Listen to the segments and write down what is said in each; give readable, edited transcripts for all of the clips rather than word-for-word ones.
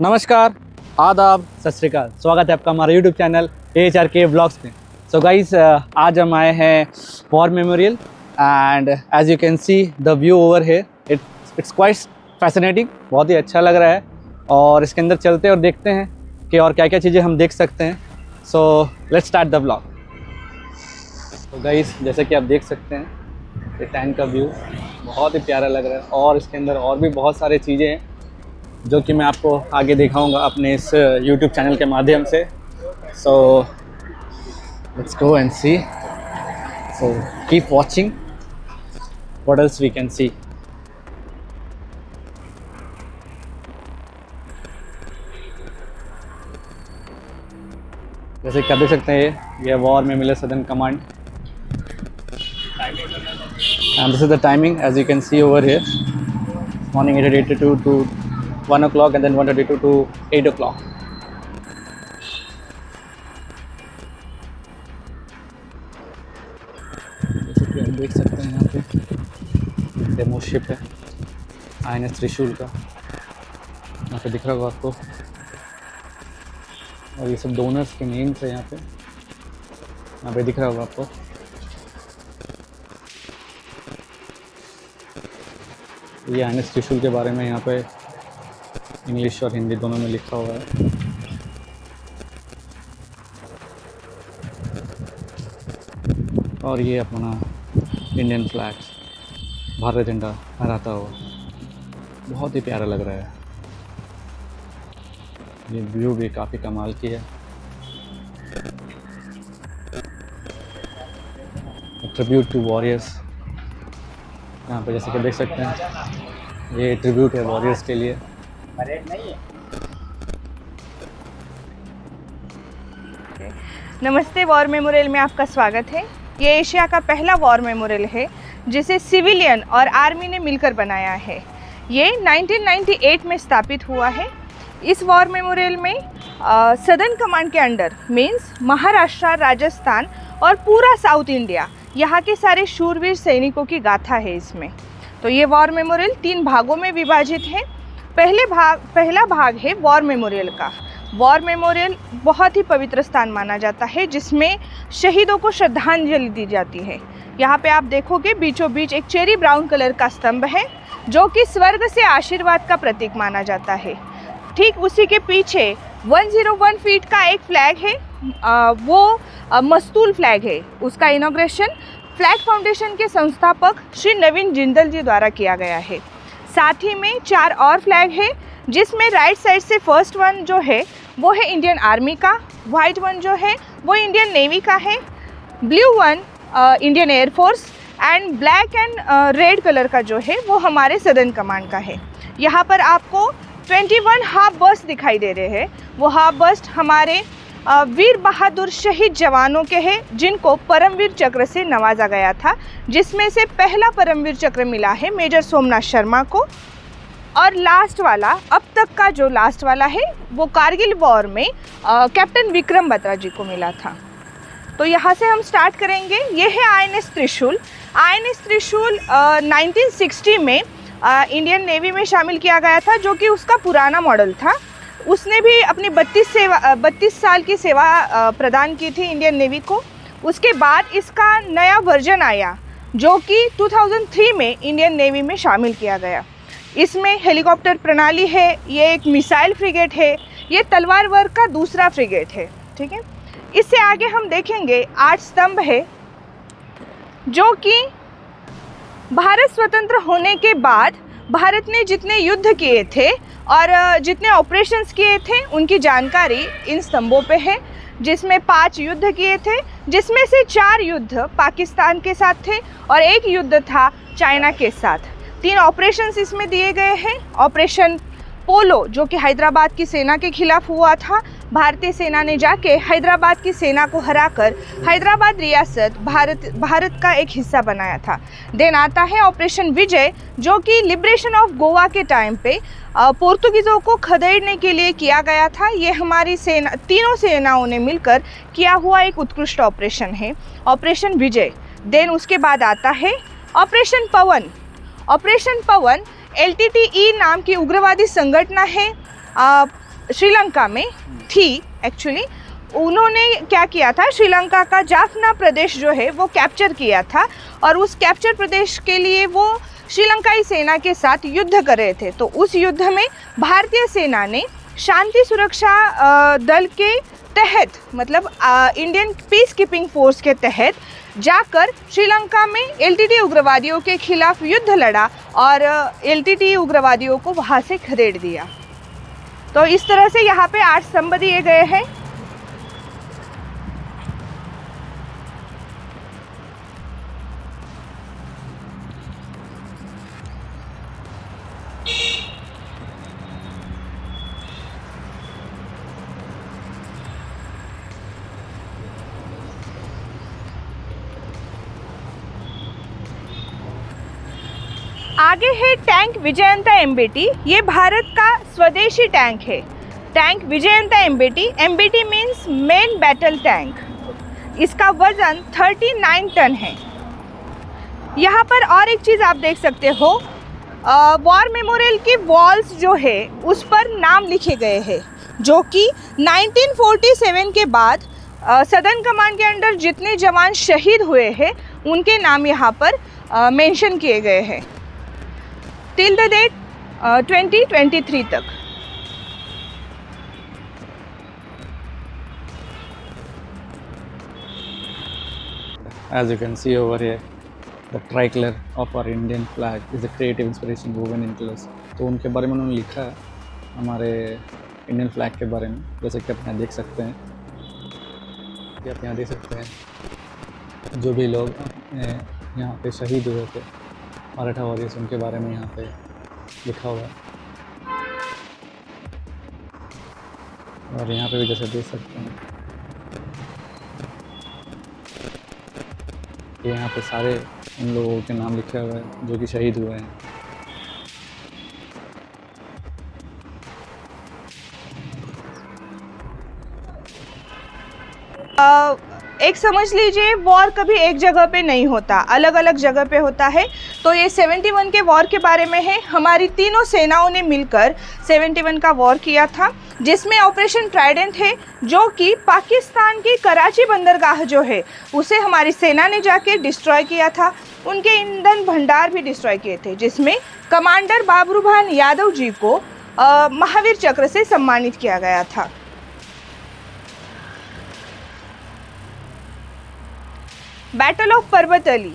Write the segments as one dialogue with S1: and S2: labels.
S1: नमस्कार, आदाब, सत श्री अकाल। स्वागत है आपका हमारे यूट्यूब चैनल AHRK व्लॉग्स में। सो गाइस, आज हम आए हैं war memorial and as you can see the view over here it's quite fascinating. बहुत ही अच्छा लग रहा है और इसके अंदर चलते हैं और देखते हैं कि और क्या क्या चीज़ें हम देख सकते हैं। So let's start the vlog. तो गाइस, जैसे कि आप देख सकते हैं ये टैंक का व्यू बहुत ही प्यारा लग रहा है और इसके अंदर और भी बहुत सारी चीज़ें हैं जो कि मैं आपको आगे दिखाऊंगा अपने इस YouTube चैनल के माध्यम से। So let's go and see. So keep watching what else we can see. जैसे कि आप देख सकते हैं ये war memorial southern command and this is the timing as you can see over here, morning 8:82 to 1 o'clock and then 1:32 to 8 o'clock. जैसे कि आप देख सकते हैं यहाँ पे डेमो शिप है INS त्रिशूल का, यहाँ पे दिख रहा होगा आपको। और ये सब डोनर्स के नेम्स है यहाँ पे दिख रहा होगा आपको। ये INS त्रिशूल के बारे में यहाँ पे इंग्लिश और हिंदी दोनों में लिखा हुआ है। और ये अपना इंडियन फ्लैग, भारत झंडा फहराता हुआ, बहुत ही प्यारा लग रहा है। ये व्यू भी काफ़ी कमाल की है। ट्रिब्यूट टू वॉरियर्स, यहाँ पे जैसे कि देख सकते हैं ये ट्रिब्यूट है वॉरियर्स के लिए।
S2: नमस्ते, वॉर मेमोरियल में आपका स्वागत है। ये एशिया का पहला वॉर मेमोरियल है जिसे सिविलियन और आर्मी ने मिलकर बनाया है। ये 1998 में स्थापित हुआ है। इस वॉर मेमोरियल में सदर्न कमांड के अंडर मीन्स महाराष्ट्र, राजस्थान और पूरा साउथ इंडिया, यहाँ के सारे शूरवीर सैनिकों की गाथा है इसमें। तो ये वॉर मेमोरियल 3 भागों में विभाजित है। पहला भाग है वॉर मेमोरियल का। वॉर मेमोरियल बहुत ही पवित्र स्थान माना जाता है जिसमें शहीदों को श्रद्धांजलि दी जाती है। यहाँ पे आप देखोगे बीचों बीच एक चेरी ब्राउन कलर का स्तंभ है जो कि स्वर्ग से आशीर्वाद का प्रतीक माना जाता है। ठीक उसी के पीछे 101 फीट का एक फ्लैग है, वो मस्तूल फ्लैग है। उसका इनॉग्रेशन फ्लैग फाउंडेशन के संस्थापक श्री नवीन जिंदल जी द्वारा किया गया है। साथ ही में 4 और फ्लैग है जिसमें राइट साइड से फर्स्ट वन जो है वो है इंडियन आर्मी का, वाइट वन जो है वो इंडियन नेवी का है, blue one Indian air force and black and red colour का जो है वो हमारे सदर्न कमांड का है। यहाँ पर आपको 21 हाफ बस्ट दिखाई दे रहे हैं। वो हाफ बस्ट हमारे वीर बहादुर शहीद जवानों के हैं जिनको परमवीर चक्र से नवाजा गया था, जिसमें से पहला परमवीर चक्र मिला है मेजर सोमनाथ शर्मा को। और लास्ट वाला, अब तक का जो लास्ट वाला है वो कारगिल वॉर में कैप्टन विक्रम बत्रा जी को मिला था। तो यहाँ से हम स्टार्ट करेंगे। ये है INS त्रिशूल। INS त्रिशूल 1960 में इंडियन नेवी में शामिल किया गया था, जो कि उसका पुराना मॉडल था। उसने भी अपनी 32 साल की सेवा प्रदान की थी इंडियन नेवी को। उसके बाद इसका नया वर्जन आया जो कि 2003 में इंडियन नेवी में शामिल किया गया। इसमें हेलीकॉप्टर प्रणाली है, ये एक मिसाइल फ्रिगेट है, ये तलवार वर्ग का दूसरा फ्रिगेट है। ठीक है, इससे आगे हम देखेंगे 8 स्तंभ है जो कि भारत स्वतंत्र होने के बाद भारत ने जितने युद्ध किए थे और जितने ऑपरेशंस किए थे उनकी जानकारी इन स्तंभों पे है, जिसमें 5 युद्ध किए थे, जिसमें से 4 युद्ध पाकिस्तान के साथ थे और 1 युद्ध था चाइना के साथ। 3 ऑपरेशंस इसमें दिए गए हैं। ऑपरेशन पोलो जो कि हैदराबाद की सेना के खिलाफ हुआ था। भारतीय सेना ने जाके हैदराबाद की सेना को हराकर हैदराबाद रियासत भारत का एक हिस्सा बनाया था। देन आता है ऑपरेशन विजय जो कि लिबरेशन ऑफ गोवा के टाइम पे पोर्तुगीज़ों को खदेड़ने के लिए किया गया था। ये हमारी सेना, तीनों सेनाओं ने मिलकर किया हुआ एक उत्कृष्ट ऑपरेशन है, ऑपरेशन विजय। देन उसके बाद आता है ऑपरेशन पवन। ऑपरेशन पवन LTTE नाम की उग्रवादी संगठन है श्रीलंका में थी एक्चुअली। उन्होंने क्या किया था, श्रीलंका का जाफना प्रदेश जो है वो कैप्चर किया था और उस कैप्चर प्रदेश के लिए वो श्रीलंकाई सेना के साथ युद्ध कर रहे थे। तो उस युद्ध में भारतीय सेना ने शांति सुरक्षा दल के तहत, मतलब इंडियन पीस कीपिंग फोर्स के तहत जाकर श्रीलंका में एलटीटी उग्रवादियों के खिलाफ युद्ध लड़ा और एलटीटी उग्रवादियों को वहाँ से खदेड़ दिया। तो इस तरह से यहाँ पे 8 स्तंभ दिए गए हैं। आगे है टैंक विजयंता एमबीटी। ये भारत का स्वदेशी टैंक है, tank Vijayanta MBT. MBT means main battle tank. इसका वजन 39 टन है। यहाँ पर और एक चीज़ आप देख सकते हो, वॉर मेमोरियल की वॉल्स जो है उस पर नाम लिखे गए हैं, जो कि 1947 के बाद सदर्न कमांड के अंडर जितने जवान शहीद हुए हैं उनके नाम यहाँ पर मेंशन किए गए हैं टिल द डेट 2023 तक।
S1: As you can see over here, the tricolor of our Indian flag is a creative inspiration woven in colors. तो उनके बारे में उन्होंने लिखा है हमारे इंडियन फ्लैग के बारे में, जैसे कि आप यहाँ देख सकते हैं। कि आप यहाँ देख सकते हैं जो भी लोग यहाँ पे शहीद हुए थे, मराठा वॉरियर्स, उनके बारे में यहाँ पे लिखा हुआ है। और यहाँ पे भी जैसे देख सकते हैं कि यहाँ पे सारे उन लोगों के नाम लिखे हुए हैं जो कि शहीद हुए हैं।
S2: एक समझ लीजिए वॉर कभी एक जगह पे नहीं होता, अलग अलग जगह पे होता है। तो ये 71 के वॉर के बारे में है। हमारी तीनों सेनाओं ने मिलकर 71 का वॉर किया था, जिसमें ऑपरेशन ट्राइडेंट है, जो कि पाकिस्तान की कराची बंदरगाह जो है उसे हमारी सेना ने जाके डिस्ट्रॉय किया था। उनके ईंधन भंडार भी डिस्ट्रॉय किए थे, जिसमें कमांडर बाबरूभान यादव जी को महावीर चक्र से सम्मानित किया गया था। Battle of Parbat Ali.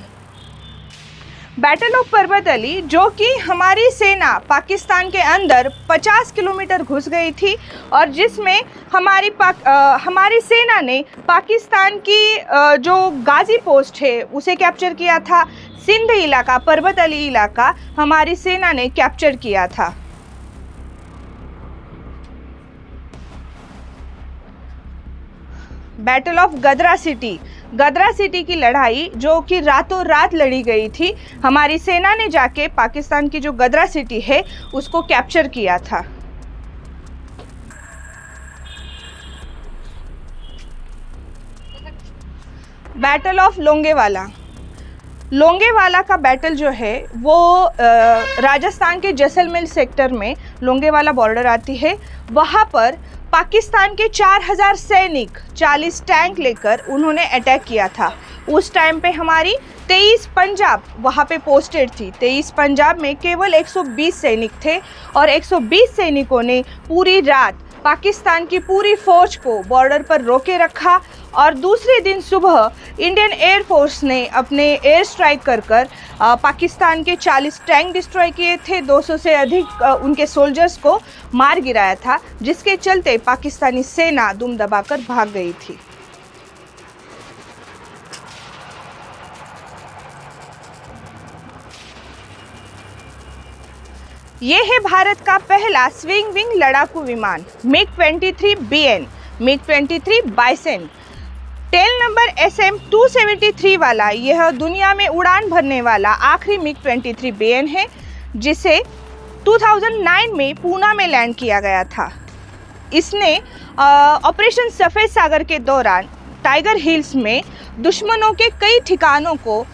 S2: Battle of Parbat Ali, जो कि हमारी सेना पाकिस्तान के अंदर 50 किलोमीटर घुस गई थी और जिसमें हमारी सेना ने पाकिस्तान की जो गाजी पोस्ट है उसे कैप्चर किया था। सिंध इलाका, परबत अली इलाका हमारी सेना ने कैप्चर किया था। Battle of गदरा city. गदरा सिटी की लड़ाई जो कि रातों रात लड़ी गई थी, हमारी सेना ने जाके पाकिस्तान की जो गदरा सिटी है उसको कैप्चर किया था। Battle of Longewala. लोंगेवाला का बैटल जो है वो राजस्थान के जैसलमेर सेक्टर में लोंगेवाला बॉर्डर आती है। वहाँ पर पाकिस्तान के 4000 सैनिक 40 टैंक लेकर उन्होंने अटैक किया था। उस टाइम पे हमारी 23 पंजाब वहाँ पे पोस्टेड थी। 23 पंजाब में केवल 120 सैनिक थे और 120 सैनिकों ने पूरी रात पाकिस्तान की पूरी फौज को बॉर्डर पर रोके रखा और दूसरे दिन सुबह इंडियन एयर फोर्स ने अपने एयर स्ट्राइक कर पाकिस्तान के 40 टैंक डिस्ट्रॉय किए थे। 200 से अधिक उनके सोल्जर्स को मार गिराया था, जिसके चलते पाकिस्तानी सेना दुम दबाकर भाग गई थी। ये है भारत का पहला स्विंग विंग लड़ाकू विमान MiG-23 BN, MiG-23 bison. Tell number SM-273 वाला यह दुनिया में उड़ान भरने वाला आखिरी MiG-23 BN है, जिसे 2009 में पूना में लैंड किया गया था। इसने ऑपरेशन सफ़ेद सागर के दौरान टाइगर हिल्स में दुश्मनों के कई ठिकानों को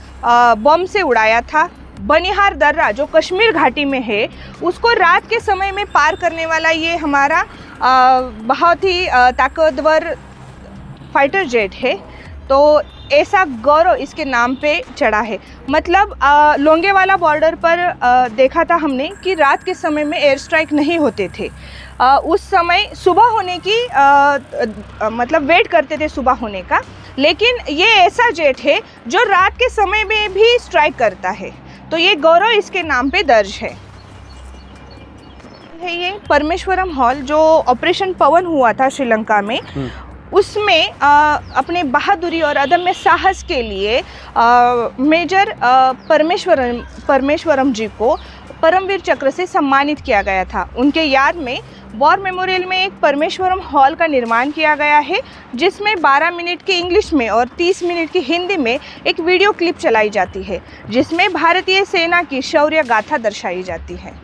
S2: बम से उड़ाया था। बनिहार दर्रा जो कश्मीर घाटी में है, उसको रात के समय में पार करने वाला ये हमारा बहुत ही ताकतवर फाइटर जेट है, तो ऐसा गौरव इसके नाम पे चढ़ा है। मतलब लोंगेवाला बॉर्डर पर देखा था हमने कि रात के समय में एयर स्ट्राइक नहीं होते थे। उस समय सुबह होने की मतलब वेट करते थे सुबह होने का, लेकिन ये ऐसा जेट है जो रात के समय में भी स्ट्राइक करता है, तो ये गौरव इसके नाम पे दर्ज है। ये परमेश्वरम हॉल जो ऑपरेशन पवन हुआ था श्रीलंका में, उसमें अपने बहादुरी और अदम्य साहस के लिए मेजर परमेश्वरम जी को परमवीर चक्र से सम्मानित किया गया था। उनके याद में वॉर मेमोरियल में एक परमेश्वरम हॉल का निर्माण किया गया है, जिसमें 12 मिनट की इंग्लिश में और 30 मिनट की हिंदी में एक वीडियो क्लिप चलाई जाती है, जिसमें भारतीय सेना की शौर्य गाथा दर्शाई जाती है।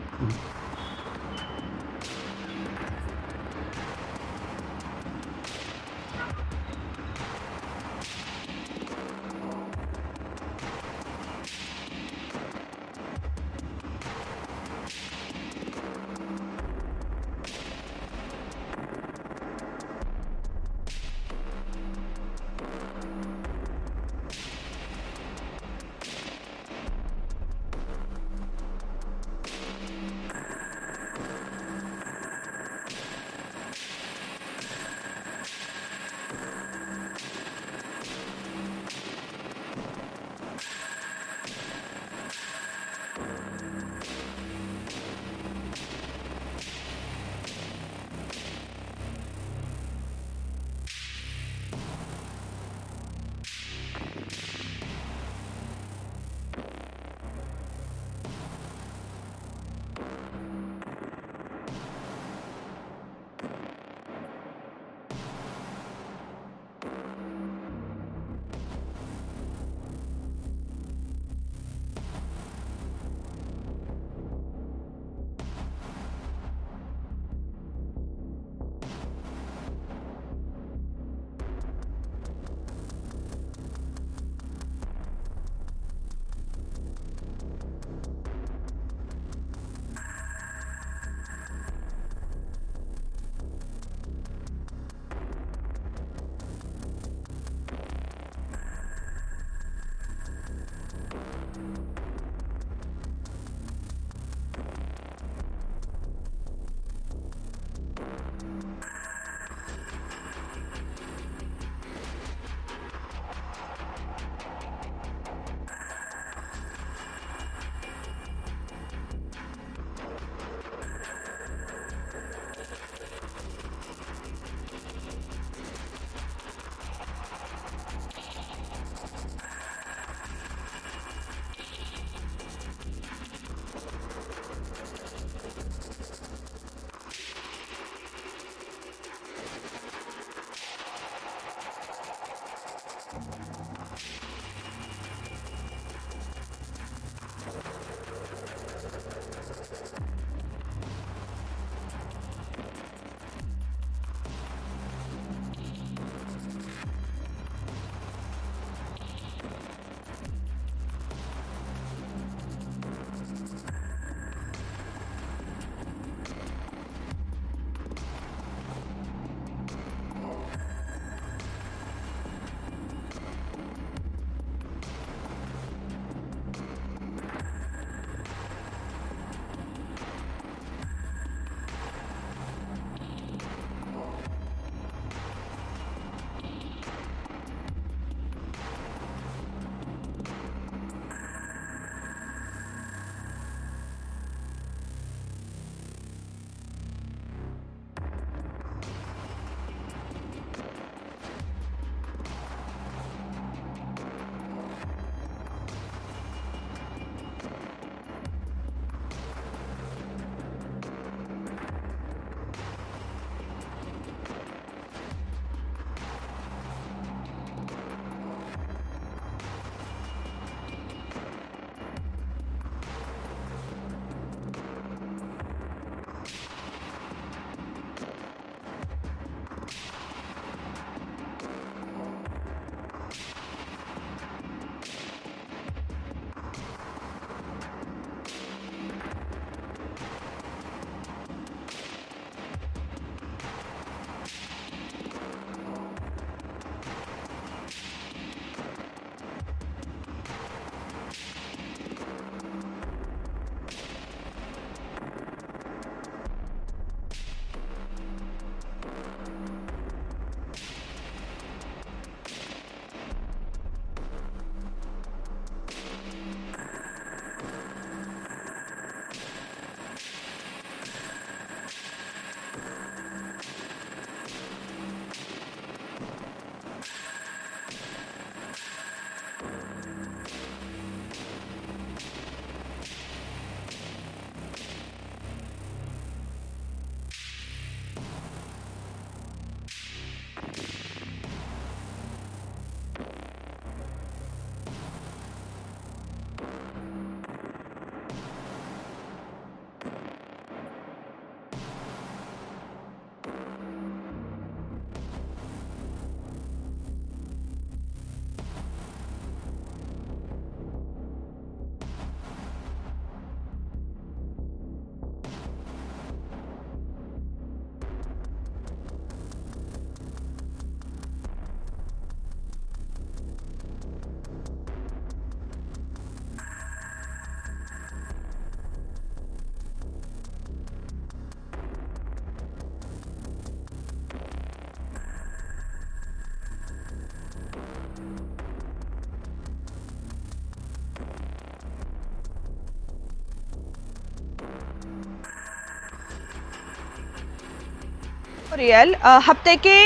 S2: मेमोरियल हफ्ते के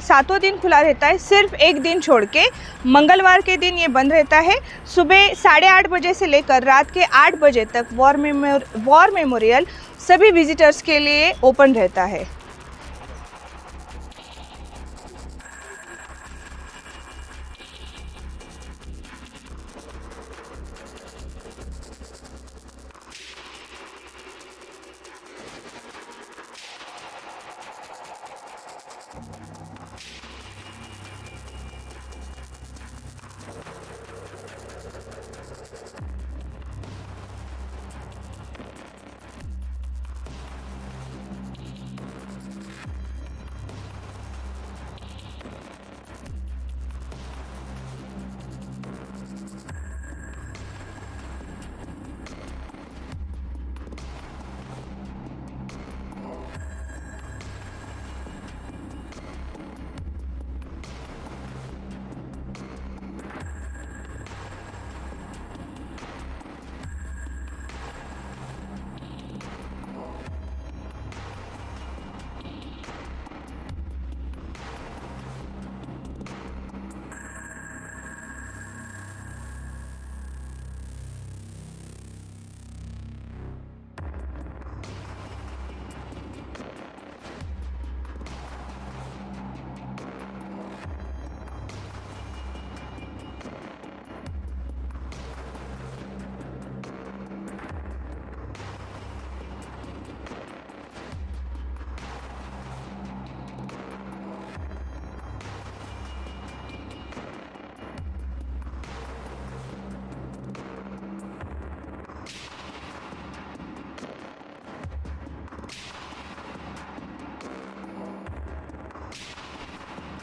S2: 7 दिन खुला रहता है, सिर्फ एक दिन छोड़ के मंगलवार के दिन ये बंद रहता है। सुबह 8:30 बजे से लेकर रात के 8 बजे तक वॉर मेमोरियल सभी विजिटर्स के लिए ओपन रहता है।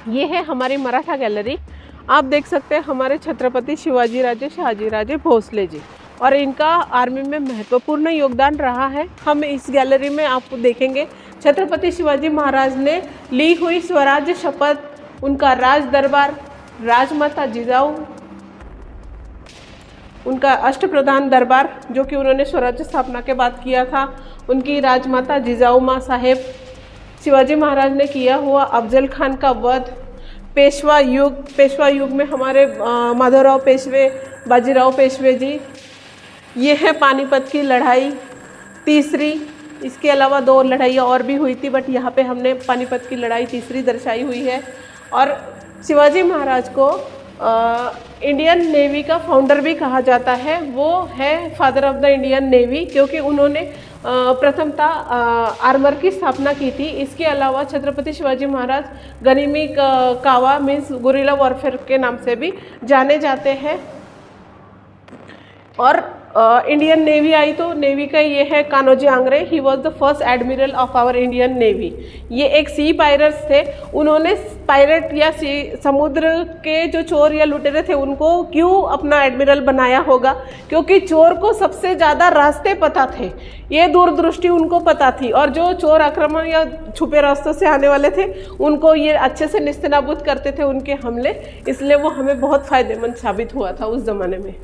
S3: ये है हमारी मराठा गैलरी। आप देख सकते हैं हमारे छत्रपति शिवाजी राजे शहाजी राजे भोसले जी, और इनका आर्मी में महत्वपूर्ण योगदान रहा है। हम इस गैलरी में आपको देखेंगे छत्रपति शिवाजी महाराज ने ली हुई स्वराज्य शपथ, उनका राज दरबार, राजमाता जिजाऊ, उनका अष्टप्रधान दरबार जो कि उन्होंने स्वराज्य स्थापना के बाद किया था, उनकी राजमाता जिजाऊ माँ साहेब, शिवाजी महाराज ने किया हुआ अफजल खान का वध, पेशवा युग में हमारे माधवराव पेशवे, बाजीराव पेशवे जी। ये है पानीपत की लड़ाई तीसरी। इसके अलावा 2 लड़ाइयाँ और भी हुई थी, बट यहाँ पे हमने पानीपत की लड़ाई तीसरी दर्शाई हुई है। और शिवाजी महाराज को इंडियन नेवी का फाउंडर भी कहा जाता है। वो है father of the Indian navy, क्योंकि उन्होंने प्रथमतः आर्मर की स्थापना की थी। इसके अलावा छत्रपति शिवाजी महाराज गनिमी कावा मीन्स गुरिल्ला वॉरफेयर के नाम से भी जाने जाते हैं। और इंडियन नेवी आई तो नेवी का ये है Kanhoji Angre. He was the first admiral of our Indian navy. ये एक सी पायरेट्स थे। उन्होंने पायरेट या समुद्र के जो चोर या लुटेरे थे उनको क्यों अपना एडमिरल बनाया होगा? क्योंकि चोर को सबसे ज़्यादा रास्ते पता थे, ये दूरदृष्टि उनको पता थी, और जो चोर आक्रमण या छुपे रास्तों से आने वाले थे उनको ये अच्छे से निस्तेनाबूद करते थे उनके हमले, इसलिए वो हमें बहुत फ़ायदेमंद साबित हुआ था उस ज़माने में।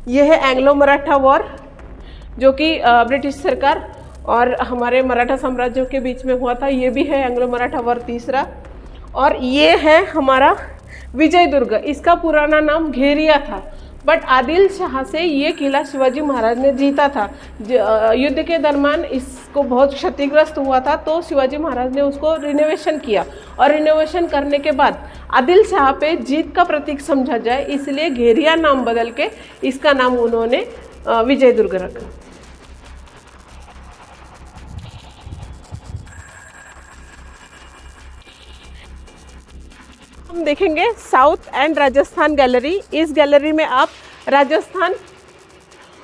S3: यह है एंग्लो मराठा वॉर, जो कि ब्रिटिश सरकार और हमारे मराठा साम्राज्यों के बीच में हुआ था। ये भी है एंग्लो मराठा वॉर तीसरा। और ये है हमारा विजय दुर्ग। इसका पुराना नाम घेरिया था, बट आदिल शाह से ये किला शिवाजी महाराज ने जीता था। युद्ध के दरमियान इसको बहुत क्षतिग्रस्त हुआ था, तो शिवाजी महाराज ने उसको रिनोवेशन किया, और रिनोवेशन करने के बाद आदिल शाह पे जीत का प्रतीक समझा जाए इसलिए घेरिया नाम बदल के इसका नाम उन्होंने विजय दुर्ग रखा। हम देखेंगे साउथ एंड राजस्थान गैलरी। इस गैलरी में आप राजस्थान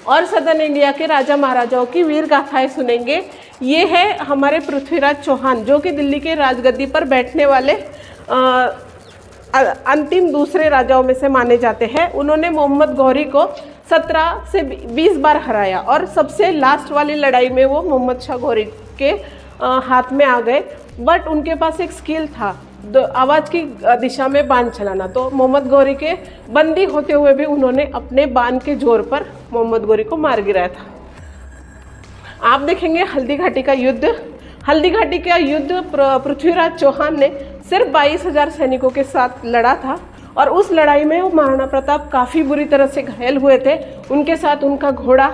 S3: और सदर्न इंडिया के राजा महाराजाओं की वीर गाथाएं सुनेंगे। ये है हमारे पृथ्वीराज चौहान, जो कि दिल्ली के राजगद्दी पर बैठने वाले अंतिम दूसरे राजाओं में से माने जाते हैं। उन्होंने मोहम्मद गौरी को 17 से 20 बार हराया, और सबसे लास्ट वाली लड़ाई में वो मोहम्मद शाह गौरी के हाथ में आ गए। बट उनके पास एक स्किल था, आवाज़ की दिशा में बाण चलाना, तो मोहम्मद गौरी के बंदी होते हुए भी उन्होंने अपने बाण के जोर पर मोहम्मद गौरी को मार गिराया था। आप देखेंगे हल्दी घाटी का युद्ध। हल्दी घाटी का युद्ध पृथ्वीराज चौहान ने सिर्फ 22,000 सैनिकों के साथ लड़ा था और उस लड़ाई में महाराणा प्रताप काफ़ी बुरी तरह से घायल हुए थे। उनके साथ उनका घोड़ा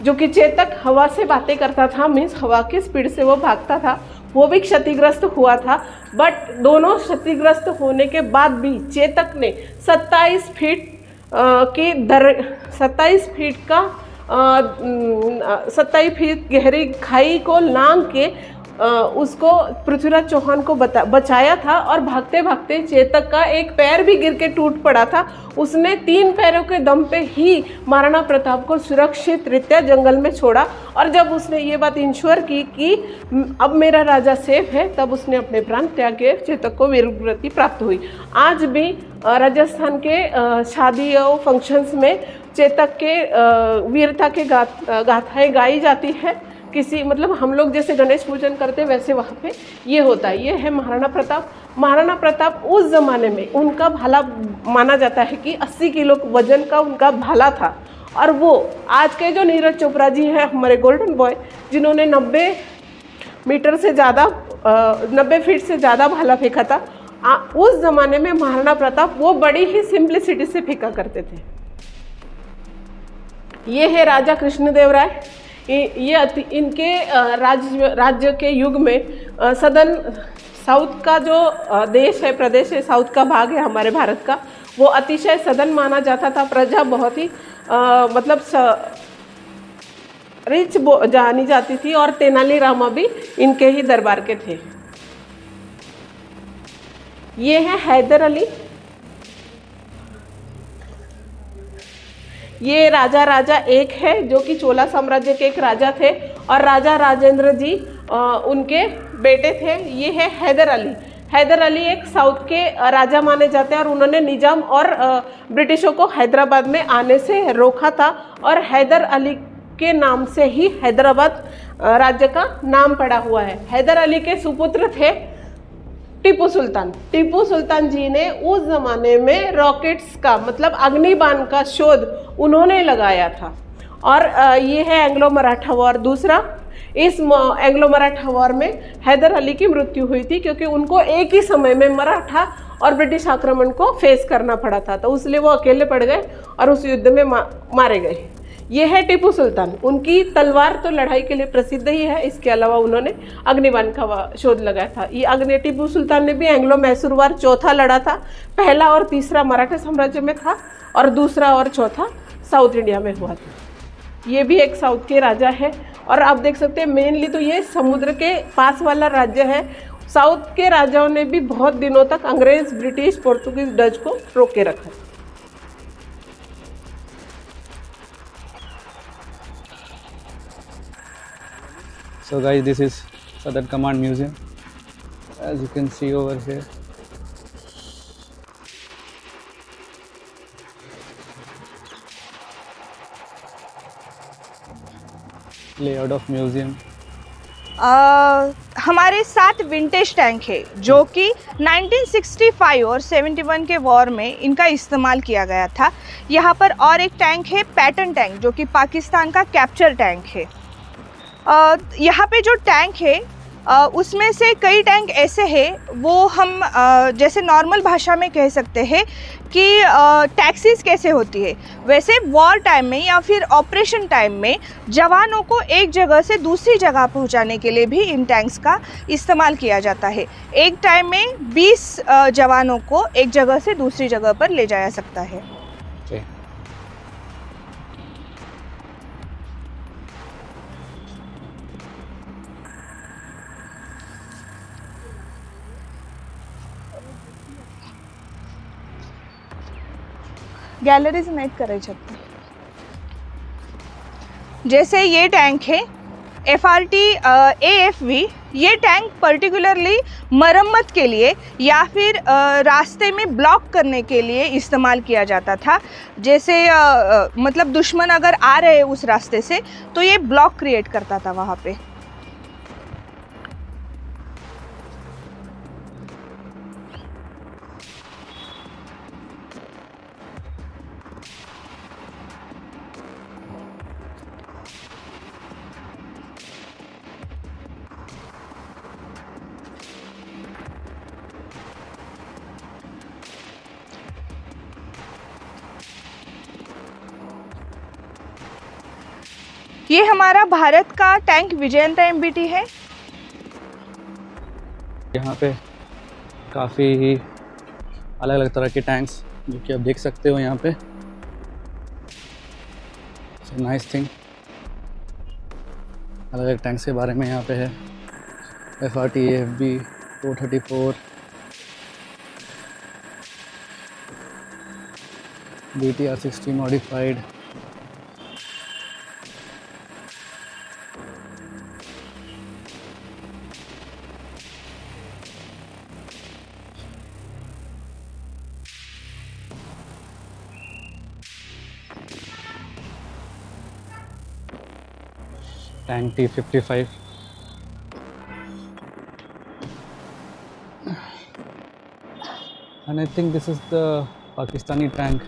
S3: जो कि चेतक हवा से बातें करता था, मीन्स हवा की स्पीड से वो भागता था, वो भी क्षतिग्रस्त हुआ था। बट दोनों क्षतिग्रस्त होने के बाद भी चेतक ने 27 फीट की 27 फीट का 27 फीट गहरी खाई को लांघ के उसको पृथ्वीराज चौहान को बचाया था। और भागते भागते चेतक का एक पैर भी गिर के टूट पड़ा था। उसने 3 पैरों के दम पे ही महाराणा प्रताप को सुरक्षित रीत्या जंगल में छोड़ा। और जब उसने ये बात इंश्योर की कि अब मेरा राजा सेफ है, तब उसने अपने प्राण त्यागे। चेतक को वीरगति प्राप्त हुई। आज भी राजस्थान के शादी और फंक्शंस में चेतक के वीरता के गाथाएँ गाई जाती है। किसी मतलब हम लोग जैसे गणेश पूजन करते हैं वैसे वहाँ पे ये होता है। ये है महाराणा प्रताप। महाराणा प्रताप उस ज़माने में उनका भाला माना जाता है कि 80 किलो वजन का उनका भाला था। और वो आज के जो नीरज चोपड़ा जी हैं हमारे गोल्डन बॉय, जिन्होंने 90 मीटर से ज़्यादा 90 फीट से ज़्यादा भाला फेंका था, उस ज़माने में महाराणा प्रताप वो बड़ी ही सिंप्लिसिटी से फेंका करते थे। ये है राजा कृष्णदेवराय। ये इनके राज्य के युग में सदन साउथ का जो देश है, प्रदेश है, साउथ का भाग है हमारे भारत का, वो अतिशय सदन माना जाता था। प्रजा बहुत ही मतलब रिच जानी जाती थी। और तेनालीरामा भी इनके ही दरबार के थे। ये है हैदर अली। ये राजा एक है जो कि चोला साम्राज्य के एक राजा थे और राजा राजेंद्र जी उनके बेटे थे। ये है हैदर अली। हैदर अली एक साउथ के राजा माने जाते हैं और उन्होंने निजाम और ब्रिटिशों को हैदराबाद में आने से रोका था। और हैदर अली के नाम से ही हैदराबाद राज्य का नाम पड़ा हुआ है। हैदर अली के सुपुत्र थे टीपू सुल्तान। टीपू सुल्तान जी ने उस ज़माने में रॉकेट्स का मतलब अग्निबाण का शोध उन्होंने लगाया था। और ये है एंग्लो मराठा वॉर दूसरा। इस एंग्लो मराठा वॉर में हैदर अली की मृत्यु हुई थी क्योंकि उनको एक ही समय में मराठा और ब्रिटिश आक्रमण को फेस करना पड़ा था, तो इसलिए वो अकेले पड़ गए और उस युद्ध में मारे गए। ये है टीपू सुल्तान। उनकी तलवार तो लड़ाई के लिए प्रसिद्ध ही है, इसके अलावा उन्होंने अग्निबाण का शोध लगाया था। ये टीपू सुल्तान ने भी एंग्लो मैसूर वार चौथा लड़ा था। पहला और तीसरा मराठा साम्राज्य में था और दूसरा और चौथा साउथ इंडिया में हुआ था। ये भी एक साउथ के राजा है। और आप देख सकते हैं मेनली तो ये समुद्र के पास वाला राज्य है। साउथ के राजाओं ने भी बहुत दिनों तक अंग्रेज, ब्रिटिश, पोर्तुगीज, डच को रोके रखा।
S1: So guys, this is Southern Command Museum, as you can see over here. Layout of museum.
S2: हमारे 7 विंटेज टैंक है जो कि 1965 और 71 के वॉर में इनका इस्तेमाल किया गया था। यहाँ पर और एक टैंक है पैटर्न टैंक जो कि पाकिस्तान का कैप्चर टैंक है। यहाँ पे जो टैंक है उसमें से कई टैंक ऐसे हैं वो हम जैसे नॉर्मल भाषा में कह सकते हैं कि टैक्सीज कैसे होती है, वैसे वॉर टाइम में या फिर ऑपरेशन टाइम में जवानों को एक जगह से दूसरी जगह पहुंचाने के लिए भी इन टैंक्स का इस्तेमाल किया जाता है। एक टाइम में 20 जवानों को एक जगह से दूसरी जगह पर ले जाया सकता है। गैलरीज नाइट कराई जाती है। जैसे ये टैंक है FRT AFV, ये टैंक पर्टिकुलरली मरम्मत के लिए या फिर रास्ते में ब्लॉक करने के लिए इस्तेमाल किया जाता था। जैसे मतलब दुश्मन अगर आ रहे हैं उस रास्ते से तो ये ब्लॉक क्रिएट करता था वहाँ पे। ये हमारा भारत का टैंक विजयंता एमबीटी है।
S1: यहाँ पे काफ़ी अलग अलग तरह के टैंक्स जो कि आप देख सकते हो यहाँ पे। नाइस थिंग, अलग अलग टैंक्स के बारे में यहाँ पे है। FRT AFB 434, BTR 60 modified, tank T55, and I think this is the Pakistani tank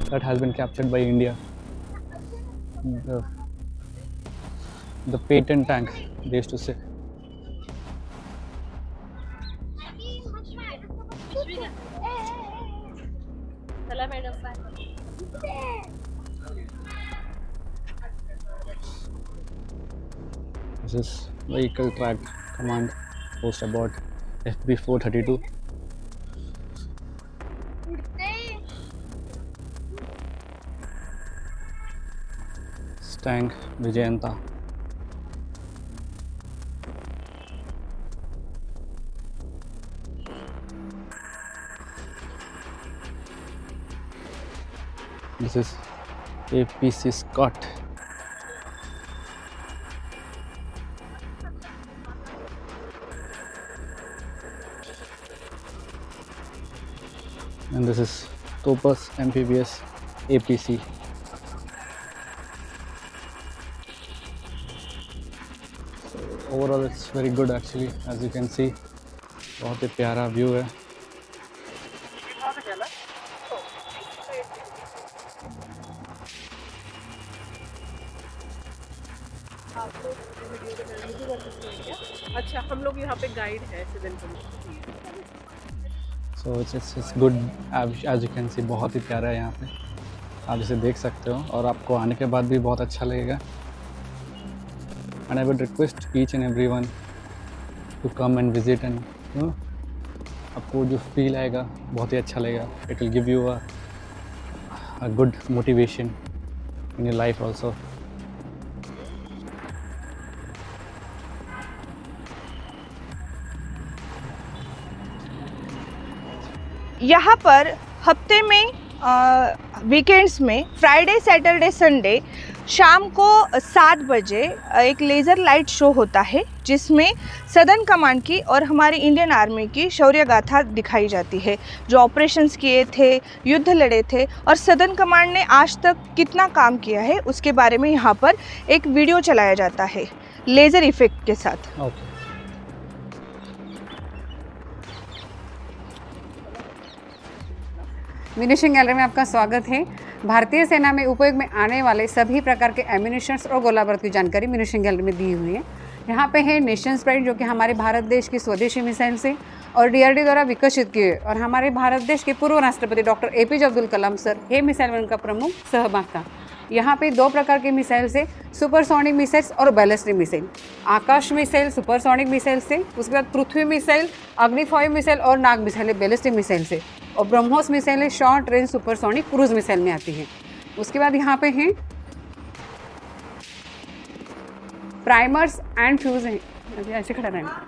S1: that has been captured by India. The patent tank, they used to say. This is Vehicle Track Command Post Abort FB 432. Tank Vijayanta. This is APC Scott. And this is Topaz Amphibious APC. Overall it's very good actually, as you can see. बहुत ही प्यारा view है।
S3: अच्छा, हम लोग यहाँ पे guide है civil.
S1: So it's good, as you can see, बहुत ही प्यारा है यहाँ पे। आप इसे देख सकते हो और आपको आने के बाद भी बहुत अच्छा लगेगा। And I would request each and everyone to come and visit and आपको जो फील आएगा बहुत ही अच्छा लगेगा। It will give you a good motivation in your life also.
S2: यहाँ पर हफ्ते में वीकेंड्स में फ्राइडे सैटरडे संडे शाम को 7 बजे एक लेज़र लाइट शो होता है, जिसमें सदर्न कमांड की और हमारी इंडियन आर्मी की शौर्य गाथा दिखाई जाती है। जो ऑपरेशंस किए थे, युद्ध लड़े थे और सदर्न कमांड ने आज तक कितना काम किया है उसके बारे में यहाँ पर एक वीडियो चलाया जाता है लेज़र इफेक्ट के साथ।
S1: Okay.
S4: म्यूनिशन गैलरी में आपका स्वागत है। भारतीय सेना में उपयोग में आने वाले सभी प्रकार के एम्यूनिशंस और गोला बारूद की जानकारी म्यूनिशन गैलरी में दी हुई है। यहाँ पे है नेशंस प्राइड, जो कि हमारे भारत देश की स्वदेशी मिसाइल से और DRD द्वारा विकसित की है, और हमारे भारत देश के पूर्व राष्ट्रपति doctor APJ Abdul Kalam sir ये मिसाइल में उनका प्रमुख सहभाग था। यहाँ पे 2 प्रकार के मिसाइल से, सुपरसोनिक मिसाइल्स और बैलिस्टिक मिसाइल। आकाश मिसाइल सुपरसोनिक मिसाइल से, उसके बाद पृथ्वी मिसाइल, अग्नि-5 मिसाइल और नाग मिसाइल बैलिस्टिक मिसाइल से, और BrahMos missile short range supersonic cruise missile में आती है। उसके बाद यहाँ पे हैं प्राइमर्स एंड फ्यूज हैं, ऐसे खड़ा रहना।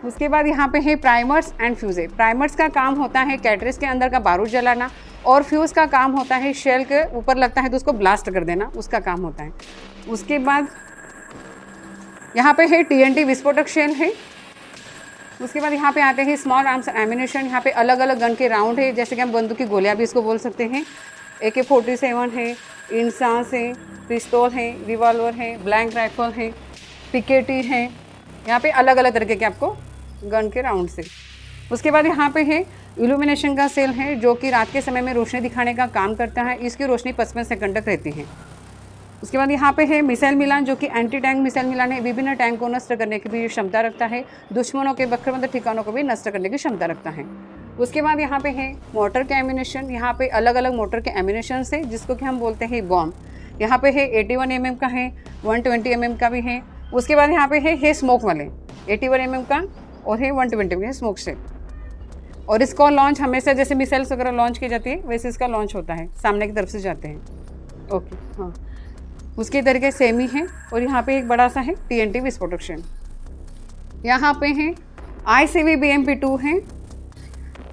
S4: उसके बाद यहाँ पे है प्राइमर्स एंड फ्यूज़े। प्राइमर्स का काम होता है कैटरेज के अंदर का बारूद जलाना, और फ्यूज़ का काम होता है शेल के ऊपर लगता है तो उसको ब्लास्ट कर देना, उसका काम होता है। उसके बाद यहाँ पे है TNT विस्फोटक शेल है। उसके बाद यहाँ पे आते हैं स्मॉल आर्म्स एम्यूनिशन। यहाँ पे अलग अलग गन के राउंड है, जैसे कि हम बंदूक की गोलियाँ भी इसको बोल सकते हैं। AK-47 है, इंसास है, पिस्तौल है, रिवॉल्वर है, ब्लैंक राइफल है, पिकेटी है। यहाँ पे अलग अलग तरीके के आपको गन के राउंड से। उसके बाद यहाँ पे है इल्यूमिनेशन का सेल है, जो कि रात के समय में रोशनी दिखाने का काम करता है। इसकी रोशनी 55 सेकंड तक रहती है। उसके बाद यहाँ पे है मिसाइल मिलान, जो कि एंटी टैंक मिसाइल मिलान है। विभिन्न टैंक को नष्ट करने की भी क्षमता रखता है, दुश्मनों के बख्तरबंद ठिकानों को भी नष्ट करने की क्षमता रखता है। उसके बाद यहाँ पे है मोटर के एम्यूनेशन। यहाँ पे अलग अलग मोटर के एम्यूनेशन है, जिसको कि हम बोलते हैं बॉम्ब। यहाँ पे है 81 mm का है, 120 mm का भी है। उसके बाद यहाँ पे है स्मोक वाले 81 mm का और है 120 mm का स्मोक से। और इसको लॉन्च हमेशा जैसे मिसाइल्स वगैरह लॉन्च की जाती है वैसे इसका लॉन्च होता है, सामने की तरफ से जाते हैं। ओके हाँ, उसके तरीके सेम ही है। और यहाँ पे एक बड़ा सा है TNT विस्फोटक। यहाँ पे है ICV BMP-2 है,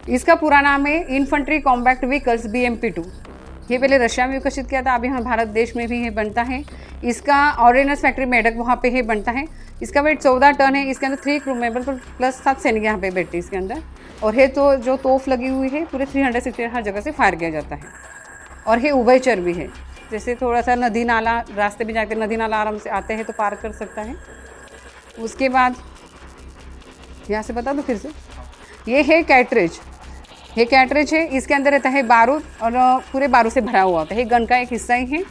S4: इसका पूरा नाम है इन्फेंट्री कॉम्बैक्ट व्हीकल्स BMP-2। ये पहले रशिया में विकसित किया था, अभी यहाँ भारत देश में भी है बनता है। इसका ऑर्डिनेंस फैक्ट्री मेडक वहाँ पे है बनता है। इसका वेट 14 टन है। इसके अंदर 3 क्रू मेंबर प्लस 7 सैनिक यहाँ पे बैठते हैं इसके अंदर। और है तो जो तोफ लगी हुई है पूरे 360 हर जगह से फायर किया जाता है। और है उभयचर भी है, जैसे थोड़ा सा नदी नाला रास्ते भी जाकर नदी नाला आराम से आते हैं तो पार कर सकता है। उसके बाद यहाँ से बता दो फिर से, ये है कैटरेज। ये कैटरेज है, इसके अंदर रहता है बारूद और पूरे बारूद से भरा हुआ होता है, ये गन का एक हिस्सा ही है।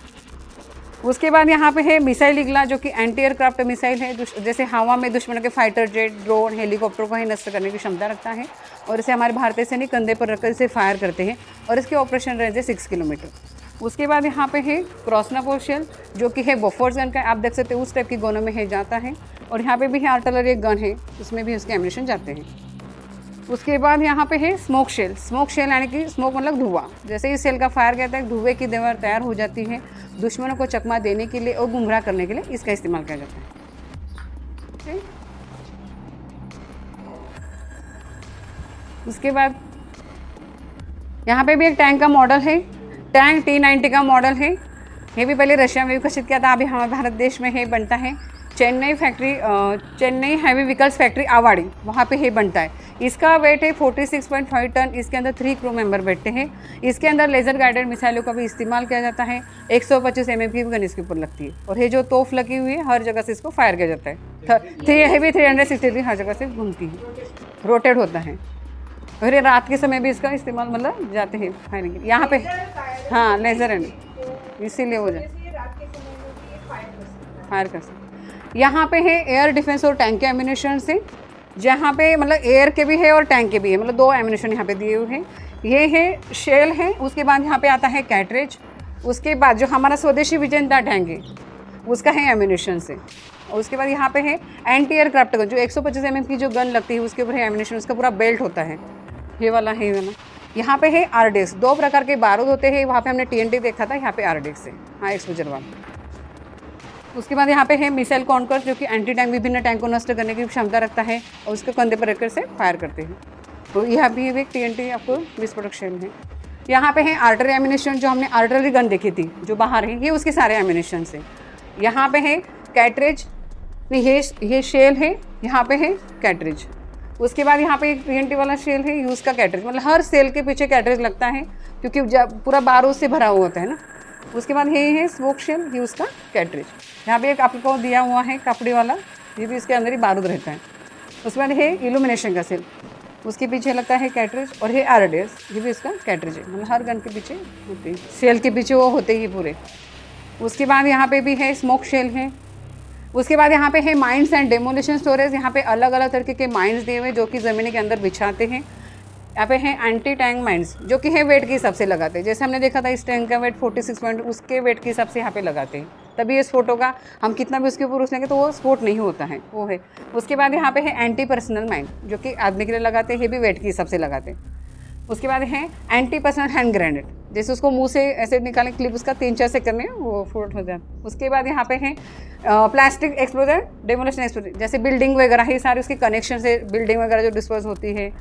S4: उसके बाद यहाँ पे है मिसाइल इगला, जो कि एंटी एयरक्राफ्ट मिसाइल है, जैसे हवा में दुश्मनों के फाइटर जेट, ड्रोन, हेलीकॉप्टर को ही नष्ट करने की क्षमता रखता है। और इसे हमारे भारतीय सैनिक कंधे पर रखकर इसे फायर करते हैं और इसकी ऑपरेशन रेंज है 6 किलोमीटर। उसके बाद यहाँ पे है क्रॉसनापोर शेल, जो कि है बोफोर्स गन का, आप देख सकते हैं उस टाइप की गनों में है जाता है। और यहाँ पे भी है आर्टिलरी गन है, उसमें भी उसके एम्यूनिशन जाते हैं। उसके बाद यहाँ पे है स्मोक शेल। स्मोक शेल यानी कि स्मोक मतलब धुआं, जैसे ही सेल का फायर कहता है धुएं की दीवार तैयार हो जाती है। दुश्मनों को चकमा देने के लिए और गुमराह करने के लिए इसका इस्तेमाल किया जाता है। उसके बाद यहाँ पे भी एक टैंक का मॉडल है, टैंक T90 का मॉडल है। ये भी पहले रशिया में विकसित किया था, अभी हमारे भारत देश में है बनता है। चेन्नई हैवी व्हीकल्स फैक्ट्री आवाड़ी, वहाँ पे है बनता है। इसका वेट है 46.5 टन। इसके अंदर 3 क्रू मेंबर बैठते हैं। इसके अंदर लेज़र गाइडेड मिसाइलों का भी इस्तेमाल किया जाता है। 125 mm की गन इसके ऊपर लगती है। और ये जो तोफ लगी हुई है हर जगह से इसको फायर किया जाता है। हैवी 360 हर जगह से घूमती है, रोटेट होता है। और ये रात के समय भी इसका इस्तेमाल मतलब जाते हैं फायरिंग के। यहाँ पे हाँ लेज़र है, इसीलिए हो जाए फायर कर सकते। यहाँ पे है एयर डिफेंस और टैंक के एम्यूनिशन से, जहाँ पे मतलब एयर के भी है और टैंक के भी है, मतलब 2 एम्यूनिशन यहाँ पे दिए हुए हैं। ये है शेल है। उसके बाद यहाँ पे आता है कैटरेज। उसके बाद जो हमारा स्वदेशी विजेंता टैंक है उसका है एम्यूनिशन से। और उसके बाद यहाँ पे है एंटी एयरक्राफ्ट गन, जो 125 mm की जो गन लगती है उसके ऊपर है एम्यूनिशन, उसका पूरा बेल्ट होता है। ये वाला है, ये वाला। यहाँ पे है RDX, 2 प्रकार के बारूद होते हैं। वहाँ पे हमने TNT देखा था, यहाँ पे RDX है, हाँ एक्सपोजर वाला। उसके बाद यहाँ पे है मिसाइल कॉन्कर, जो कि एंटी टैंक विभिन्न टैंक को नष्ट करने की क्षमता रखता है और उसके कंधे पर रखकर से फायर करते हैं। तो यहाँ भी एक TNT आपको विस्फोटक शेल है। यहाँ पे है आर्टरी एम्यूनिशन, जो हमने आर्टरी गन देखी थी जो बाहर है, ये उसके सारे एम्यूनिशन से। यहाँ पे है कैटरेज, ये शेल है, यहाँ पे है कैटरेज। उसके बाद यहाँ पे एक TNT वाला शेल है, यूज़ का कैटरेज, मतलब हर सेल के पीछे कैटरेज लगता है क्योंकि जब पूरा बारूद से भरा हुआ होता है ना। उसके बाद ये है स्मोक शेल, यूज़ का कैटरेज। यहाँ पे एक आपको दिया हुआ है कपड़े वाला, ये भी इसके अंदर ही बारूद रहता है। उसके बाद है इल्यूमिनेशन का सेल, उसके पीछे लगता है कैटरेज। और ये RDX, ये भी इसका कैटरेज है, मतलब हर गन के पीछे होते हैं, सेल के पीछे वो होते ही पूरे। उसके बाद यहाँ पे भी है स्मोक शेल है। उसके बाद यहाँ पे है माइंस एंड डेमोलिशन स्टोरेज। यहाँ पे अलग अलग तरीके के माइंस दिए हुए जो कि ज़मीन के अंदर बिछाते हैं। यहाँ पे है एंटी टैंक माइंस, जो कि है वेट के हिसाब से लगाते हैं। जैसे हमने देखा था इस टैंक का वेट 46 पॉइंट, उसके वेट के हिसाब से यहाँ पे लगाते हैं, तभी इस फोटो का हम कितना भी उसके ऊपर उसलेंगे तो वो स्फोट नहीं होता है, वो है। उसके बाद यहाँ पे है एंटी पर्सनल माइन, जो कि आदमी के लिए लगाते हैं, ये भी वेट के हिसाब से लगाते हैं। उसके बाद है एंटी पर्सनल हैंड ग्रेनेड, जैसे उसको मुंह से ऐसे निकालें क्लिप, उसका 3-4 सेकंड में वो फोट हो जाता। उसके बाद यहाँ पे है प्लास्टिक एक्सप्लोजर, डेमोलिशन एक्सप्लोजर, जैसे बिल्डिंग वगैरह है सारे उसके कनेक्शन से, बिल्डिंग वगैरह जो डिस्पोज होती है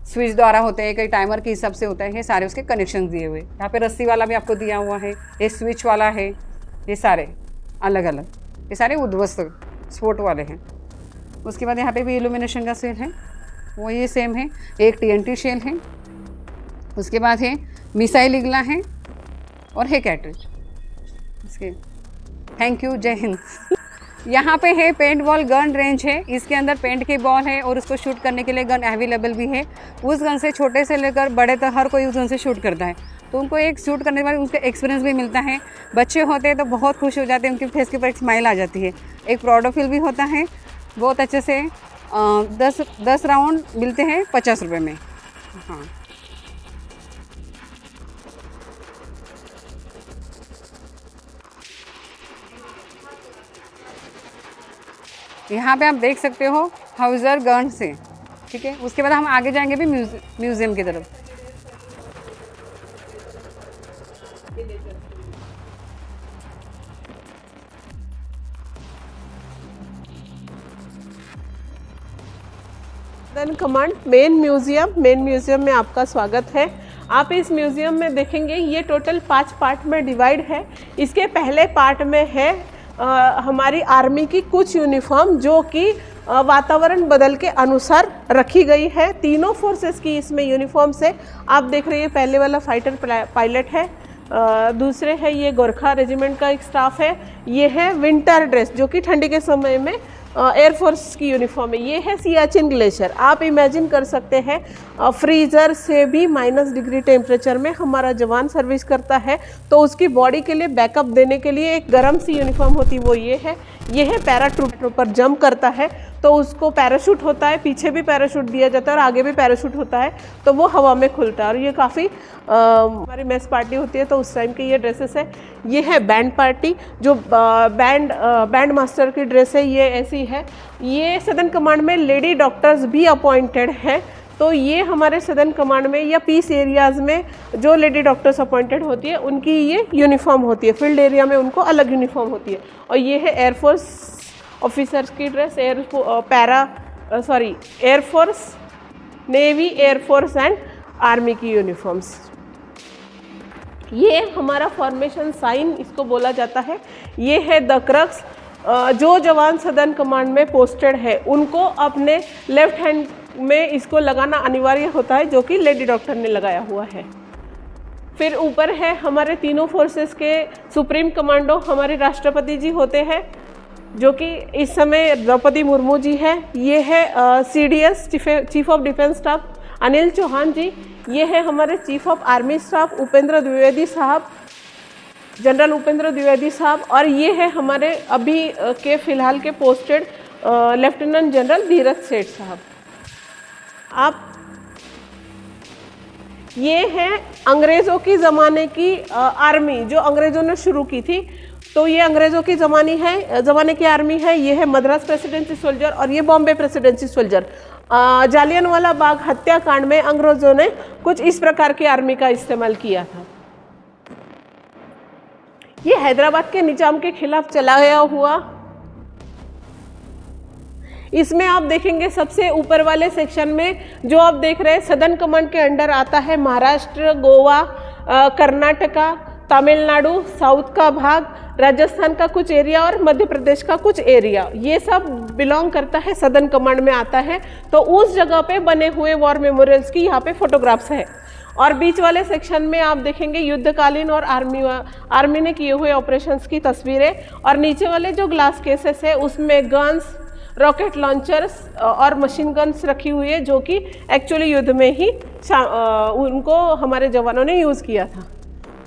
S4: स्विच द्वारा होते हैं, कई टाइमर के हिसाब से होता है, ये सारे उसके कनेक्शन दिए हुए। यहाँ पे रस्सी वाला भी आपको दिया हुआ है, ये स्विच वाला है, ये सारे अलग अलग, ये सारे उद्वस्त स्पोर्ट वाले हैं। उसके बाद यहाँ पे भी इल्यूमिनेशन का सेल है, वो ये सेम है, एक TNT शेल है। उसके बाद है मिसाइल इगला है और है कैटरेज। इसके थैंक यू, जय हिंद। यहाँ पे है पेंट बॉल गन रेंज है, इसके अंदर पेंट की बॉल है और उसको शूट करने के लिए गन अवेलेबल भी है। उस गन से छोटे से लेकर बड़े तक हर कोई उस गन से शूट करता है, तो उनको एक शूट करने के बाद उसका एक्सपीरियंस भी मिलता है। बच्चे होते हैं तो बहुत खुश हो जाते हैं, उनके फेस के ऊपर एक स्माइल आ जाती है, एक प्राउड फील भी होता है। बहुत अच्छे से 10 राउंड मिलते हैं 50 रुपये में। हाँ, यहाँ पे आप देख सकते हो हाउजर गन से, ठीक है। उसके बाद हम आगे जाएंगे भी म्यूजियम की तरफ।
S3: सदर्न कमांड मेन म्यूजियम में आपका स्वागत है। आप इस म्यूजियम में देखेंगे ये टोटल 5 पार्ट में डिवाइड है। इसके पहले पार्ट में है हमारी आर्मी की कुछ यूनिफॉर्म जो कि वातावरण बदल के अनुसार रखी गई है। तीनों फोर्सेस की इसमें यूनिफॉर्म्स है। आप देख रहे हैं पहले वाला फाइटर पायलट है, दूसरे है ये गोरखा रेजिमेंट का एक स्टाफ है, ये है विंटर ड्रेस जो कि ठंडी के समय में एयरफोर्स की यूनिफॉर्म है। ये है सियाचिन ग्लेशियर। आप इमेजिन कर सकते हैं फ्रीज़र से भी -डिग्री टेम्परेचर में हमारा जवान सर्विस करता है, तो उसकी बॉडी के लिए बैकअप देने के लिए एक गर्म सी यूनिफॉर्म होती वो ये है पैराट्रूपर जंप करता है तो उसको पैराशूट होता है, पीछे भी पैराशूट दिया जाता है और आगे भी पैराशूट होता है, तो वो हवा में खुलता है। और ये काफ़ी हमारी मेस पार्टी होती है तो उस टाइम की ये ड्रेसेस है। ये है बैंड पार्टी जो बैंड मास्टर की ड्रेस है, ये ऐसी है। ये सदर्न कमांड में लेडी डॉक्टर्स भी अपॉइंटेड हैं, तो ये हमारे सदर्न कमांड में या पीस एरियाज़ में जो लेडी डॉक्टर्स अपॉइंटेड होती है उनकी ये यूनिफॉर्म होती है। फील्ड एरिया में उनको अलग यूनिफॉर्म होती है। और ये है एयरफोर्स ऑफिसर्स की dress, air force, navy, air force and army की यूनिफॉर्म्स। ये हमारा फॉर्मेशन साइन इसको बोला जाता है। ये है द क्रक्स। जो जवान सदर्न कमांड में पोस्टेड है उनको अपने लेफ्ट हैंड में इसको लगाना अनिवार्य होता है, जो कि लेडी डॉक्टर ने लगाया हुआ है। फिर ऊपर है हमारे तीनों फोर्सेस के सुप्रीम कमांडो हमारे राष्ट्रपति जी होते हैं, जो कि इस समय द्रौपदी मुर्मू जी है। ये है CDS chief of defence staff Anil Chauhan ji. ये है हमारे chief of army staff Upendra Dwivedi sahab, general Upendra Dwivedi साहब। और ये है हमारे अभी के फिलहाल के पोस्टेड लेफ्टिनेंट जनरल धीरज सेठ साहब। आप ये है अंग्रेज़ों की ज़माने की आर्मी जो अंग्रेज़ों ने शुरू की थी, तो ये अंग्रेज़ों की ज़माने की आर्मी है। ये है मद्रास प्रेसिडेंसी सोल्जर और ये बॉम्बे प्रेसिडेंसी सोल्जर। जालियनवाला बाग हत्याकांड में अंग्रेज़ों ने कुछ इस प्रकार की आर्मी का इस्तेमाल किया था। ये हैदराबाद के निजाम के खिलाफ चलाया हुआ। इसमें आप देखेंगे सबसे ऊपर वाले सेक्शन में जो आप देख रहे हैं सदर्न कमांड के अंडर आता है महाराष्ट्र, गोवा, कर्नाटका, तमिलनाडु, साउथ का भाग, राजस्थान का कुछ एरिया और मध्य प्रदेश का कुछ एरिया, ये सब बिलोंग करता है सदर्न कमांड में आता है। तो उस जगह पे बने हुए वॉर मेमोरियल्स की यहाँ पे फोटोग्राफ्स है। और बीच वाले सेक्शन में आप देखेंगे युद्धकालीन और आर्मी ने किए हुए ऑपरेशंस की तस्वीरें। और नीचे वाले जो ग्लास केसेस है उसमें गन्स, रॉकेट लॉन्चर्स और मशीन गन्स रखी हुई है, जो कि एक्चुअली युद्ध में ही उनको हमारे जवानों ने यूज़ किया था।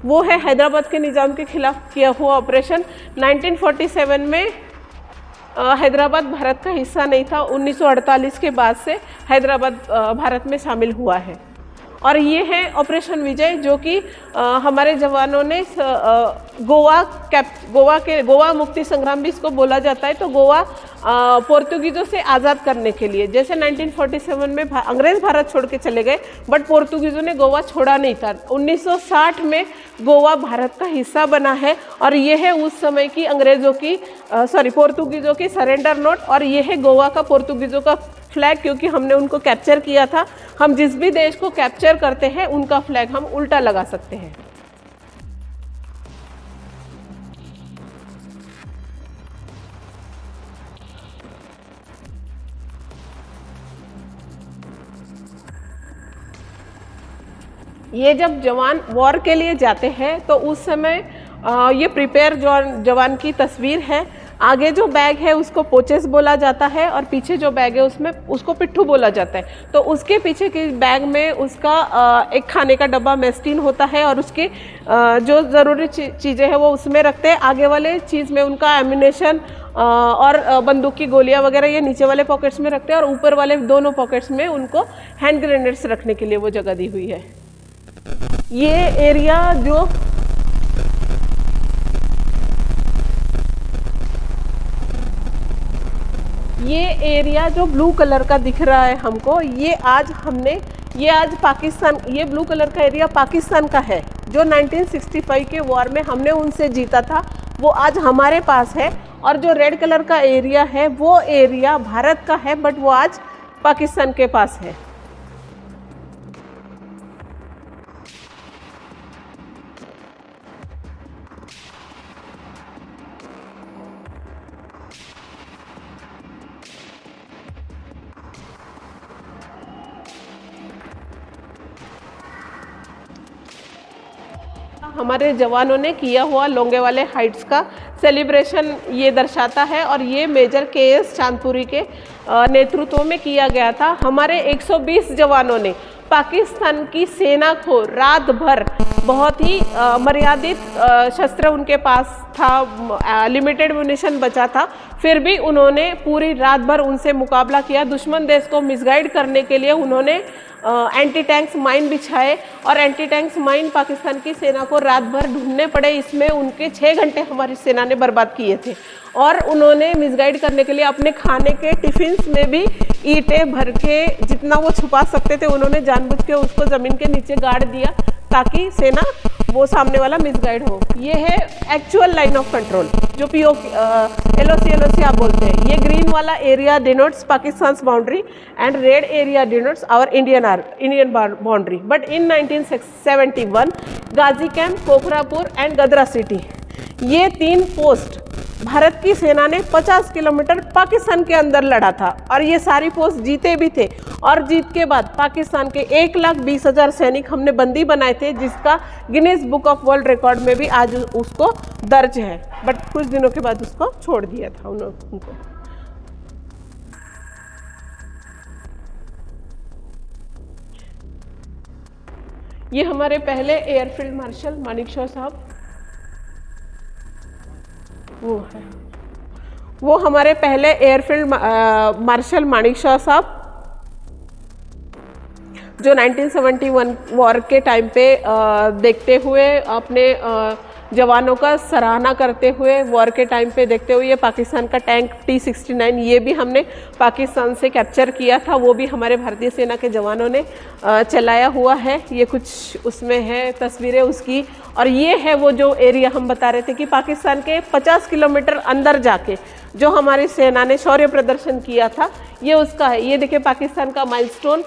S3: वो है हैदराबाद के निज़ाम के खिलाफ किया हुआ ऑपरेशन। 1947 में हैदराबाद भारत का हिस्सा नहीं था। 1948 के बाद से हैदराबाद भारत में शामिल हुआ है। और ये है ऑपरेशन विजय, जो कि हमारे जवानों ने गोवा मुक्ति संग्राम भी इसको बोला जाता है। तो गोवा पोर्तुगीज़ों से आज़ाद करने के लिए, जैसे 1947 में अंग्रेज़ भारत छोड़ के चले गए, बट पोर्तुगीज़ों ने गोवा छोड़ा नहीं था। 1960 में गोवा भारत का हिस्सा बना है। और ये है उस समय की पोर्तुगीज़ों की सरेंडर नोट। और ये है गोवा का पोर्तुगीज़ों का फ्लैग, क्योंकि हमने उनको कैप्चर किया था। हम जिस भी देश को कैप्चर करते हैं उनका फ्लैग हम उल्टा लगा सकते हैं। ये जब जवान वॉर के लिए जाते हैं तो उस समय ये प्रिपेयर जवान की तस्वीर है। आगे जो बैग है उसको पोचेस बोला जाता है और पीछे जो बैग है उसमें उसको पिट्ठू बोला जाता है। तो उसके पीछे के बैग में उसका एक खाने का डब्बा मेस्टीन होता है और उसके जो ज़रूरी चीज़ें हैं वो उसमें रखते हैं। आगे वाले चीज़ में उनका एम्यूनेशन और बंदूक की गोलियां वगैरह ये नीचे वाले पॉकेट्स में रखते हैं, और ऊपर वाले दोनों पॉकेट्स में उनको हैंड ग्रेनेड्स रखने के लिए वो जगह दी हुई है। ये एरिया जो ये एरिया जो ब्लू कलर का दिख रहा है हमको, ये आज पाकिस्तान, ये ब्लू कलर का एरिया पाकिस्तान का है, जो 1965 के वॉर में हमने उनसे जीता था, वो आज हमारे पास है। और जो रेड कलर का एरिया है वो एरिया भारत का है, बट वो आज पाकिस्तान के पास है। हमारे जवानों ने किया हुआ लोंगेवाले हाइट्स का सेलिब्रेशन ये दर्शाता है, और ये मेजर KS चांदपुरी के नेतृत्व में किया गया था। हमारे 120 जवानों ने पाकिस्तान की सेना को रात भर, बहुत ही मर्यादित शस्त्र उनके पास था, लिमिटेड म्यूनिशन बचा था, फिर भी उन्होंने पूरी रात भर उनसे मुकाबला किया। दुश्मन देश को मिसगाइड करने के लिए उन्होंने एंटी टैंक्स माइन बिछाए, और एंटी टैंक्स माइन पाकिस्तान की सेना को रात भर ढूंढने पड़े। इसमें उनके 6 घंटे हमारी सेना ने बर्बाद किए थे। और उन्होंने मिसगाइड करने के लिए अपने खाने के टिफिन्स में भी ईंटें भर के, जितना वो छुपा सकते थे, उन्होंने जानबूझ के उसको ज़मीन के नीचे गाड़ दिया ताकि सेना, वो सामने वाला मिसगाइड हो। ये है एक्चुअल लाइन ऑफ कंट्रोल, जो LOC आप बोलते हैं। ये ग्रीन वाला area denotes Pakistan boundary and red area denotes our Indian boundary. But in 1971 Ghazi camp, Kokrapur and Gadra city, ये 3 पोस्ट भारत की सेना ने 50 किलोमीटर पाकिस्तान के अंदर लड़ा था, और ये सारी पोस्ट जीते भी थे। और जीत के बाद पाकिस्तान के 1,20,000 सैनिक हमने बंदी बनाए थे, जिसका Guinness book of world record में भी आज उसको दर्ज है। बट कुछ दिनों के बाद उसको छोड़ दिया था उनको। ये हमारे पहले एयरफील्ड मार्शल मानिकशॉ साहब, वो हमारे पहले एयरफील्ड मार्शल मानिकशॉ साहब, जो 1971 वॉर के टाइम पे देखते हुए, अपने जवानों का सराहना करते हुए, वॉर के टाइम पे देखते हुए, ये पाकिस्तान का टैंक T-69, ये भी हमने पाकिस्तान से कैप्चर किया था, वो भी हमारे भारतीय सेना के जवानों ने चलाया हुआ है। ये कुछ उसमें है तस्वीरें उसकी। और ये है वो जो एरिया हम बता रहे थे कि पाकिस्तान के 50 किलोमीटर अंदर जाके जो हमारी सेना ने शौर्य प्रदर्शन किया था, ये उसका है। ये देखिए पाकिस्तान का माइलस्टोन,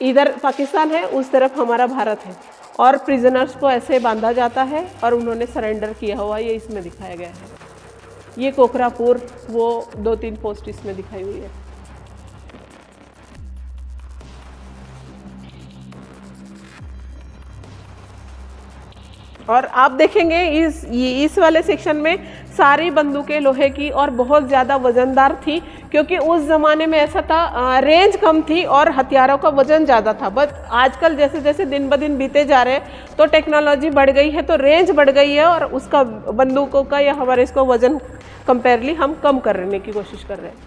S3: इधर पाकिस्तान है, उस तरफ हमारा भारत है, और प्रिजनर्स को ऐसे बांधा जाता है और उन्होंने सरेंडर किया हुआ, ये इसमें दिखाया गया है। ये कोकरापुर, वो 2-3 पोस्ट इसमें दिखाई हुई है। और आप देखेंगे इस वाले सेक्शन में सारी बंदूकें लोहे की और बहुत ज़्यादा वज़नदार थी, क्योंकि उस ज़माने में ऐसा था, रेंज कम थी और हथियारों का वज़न ज़्यादा था। बट आजकल जैसे जैसे दिन ब दिन बीते जा रहे हैं तो टेक्नोलॉजी बढ़ गई है, तो रेंज बढ़ गई है, और उसका बंदूकों का या हमारे इसको वज़न कंपेयरली हम कम करने की कोशिश कर रहे हैं।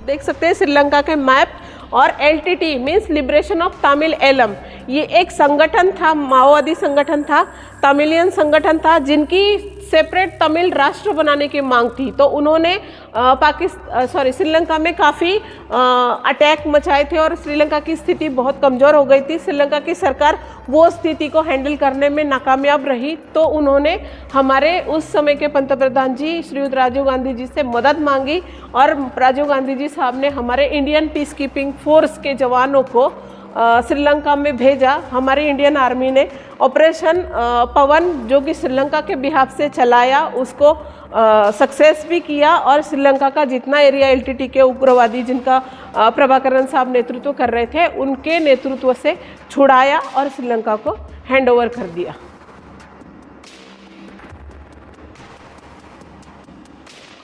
S3: देख सकते हैं श्रीलंका के मैप। और LTT means liberation of Tamil Eelam, ये एक संगठन था, माओवादी संगठन था, तमिलियन संगठन था, जिनकी सेपरेट तमिल राष्ट्र बनाने की मांग थी। तो उन्होंने श्रीलंका में काफ़ी अटैक मचाए थे, और श्रीलंका की स्थिति बहुत कमज़ोर हो गई थी। श्रीलंका की सरकार वो स्थिति को हैंडल करने में नाकामयाब रही, तो उन्होंने हमारे उस समय के पंतप्रधान जी श्रीयुत राजीव गांधी जी से मदद मांगी, और राजीव गांधी जी साहब ने हमारे इंडियन पीस कीपिंग फोर्स के जवानों को श्रीलंका में भेजा। हमारी इंडियन आर्मी ने ऑपरेशन पवन, जो कि श्रीलंका के बिहाफ से चलाया, उसको सक्सेस भी किया, और श्रीलंका का जितना एरिया LTT के उग्रवादी, जिनका प्रभाकरन साहब नेतृत्व कर रहे थे, उनके नेतृत्व से छुड़ाया और श्रीलंका को हैंडओवर कर दिया।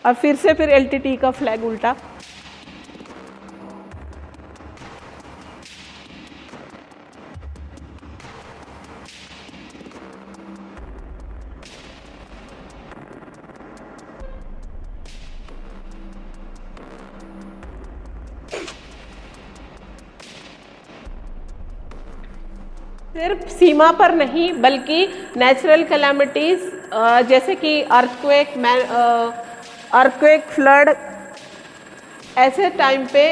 S3: और फिर LTT का फ्लैग उल्टा। सिर्फ सीमा पर नहीं, बल्कि नेचुरल कैलामिटीज़ जैसे कि अर्थक्वेक, फ्लड, ऐसे टाइम पे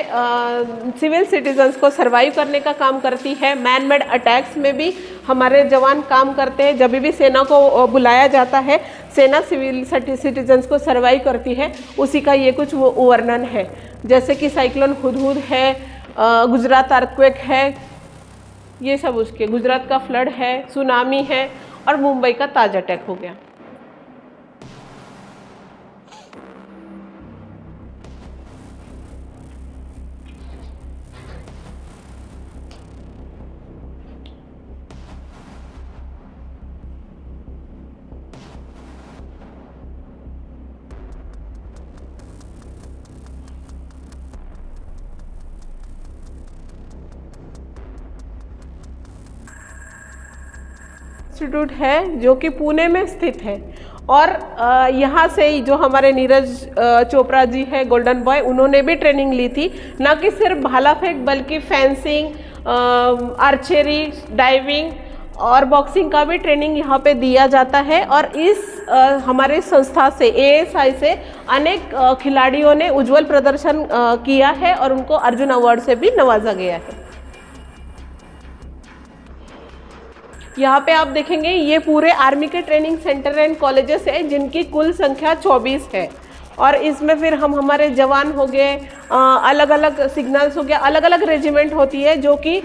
S3: सिविल सिटीजन्स को सरवाइव करने का काम करती है। मैन मेड अटैक्स में भी हमारे जवान काम करते हैं। जब भी सेना को बुलाया जाता है, सेना सिविल सिटीजन्स को सरवाइव करती है, उसी का ये कुछ वर्णन है। जैसे कि साइक्लोन हुदहुद है, गुजरात अर्थक्वेक है, ये सब उसके, गुजरात का फ्लड है, सुनामी है, और मुंबई का ताज अटैक हो गया। इंस्टीट्यूट है जो कि पुणे में स्थित है, और यहाँ से ही जो हमारे नीरज चोपड़ा जी है, गोल्डन बॉय, उन्होंने भी ट्रेनिंग ली थी। न कि सिर्फ भाला फेंक, बल्कि फेंसिंग, आर्चरी, डाइविंग और बॉक्सिंग का भी ट्रेनिंग यहाँ पे दिया जाता है। और इस हमारे संस्था से, ASI से, अनेक खिलाड़ियों ने उज्जवल प्रदर्शन किया है और उनको अर्जुन अवार्ड से भी नवाजा गया है। यहाँ पे आप देखेंगे ये पूरे आर्मी के ट्रेनिंग सेंटर एंड कॉलेजेस है, जिनकी कुल संख्या 24 है। और इसमें फिर हम हमारे जवान हो गए, अलग अलग सिग्नल्स हो गया, अलग अलग रेजिमेंट होती है जो कि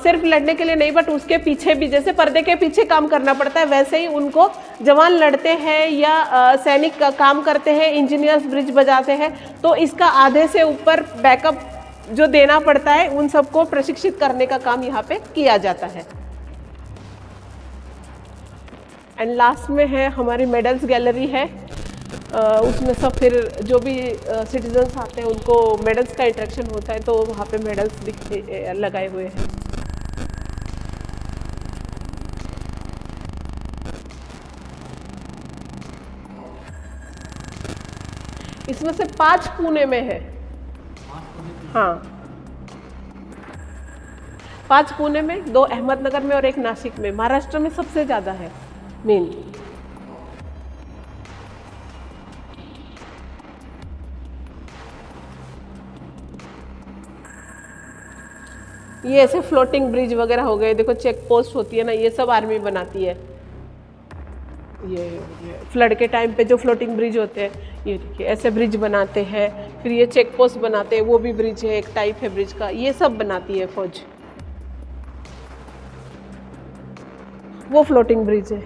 S3: सिर्फ लड़ने के लिए नहीं, बट उसके पीछे भी, जैसे पर्दे के पीछे काम करना पड़ता है, वैसे ही उनको जवान लड़ते हैं या सैनिक का काम करते हैं, इंजीनियर्स ब्रिज बजाते हैं, तो इसका आधे से ऊपर बैकअप जो देना पड़ता है, उन सबको प्रशिक्षित करने का काम यहाँ पे किया जाता है। एंड लास्ट में है हमारी मेडल्स गैलरी है, उसमें सब फिर जो भी सिटीजन्स आते हैं उनको मेडल्स का इंटरेक्शन होता है, तो वहाँ पे मेडल्स लगाए हुए हैं। इसमें से 5 पुणे में है। हाँ, 5 पुणे में, 2 अहमदनगर में और 1 नासिक में। महाराष्ट्र में सबसे ज़्यादा है मेन। ये ऐसे फ्लोटिंग ब्रिज वगैरह हो गए, देखो चेक पोस्ट होती है ना, ये सब आर्मी बनाती है। ये फ्लड के टाइम पे जो फ्लोटिंग ब्रिज होते हैं, ये देखिए ऐसे ब्रिज बनाते हैं। फिर ये चेक पोस्ट बनाते हैं, वो भी ब्रिज है, एक टाइप है ब्रिज का, ये सब बनाती है फौज। वो फ्लोटिंग ब्रिज है,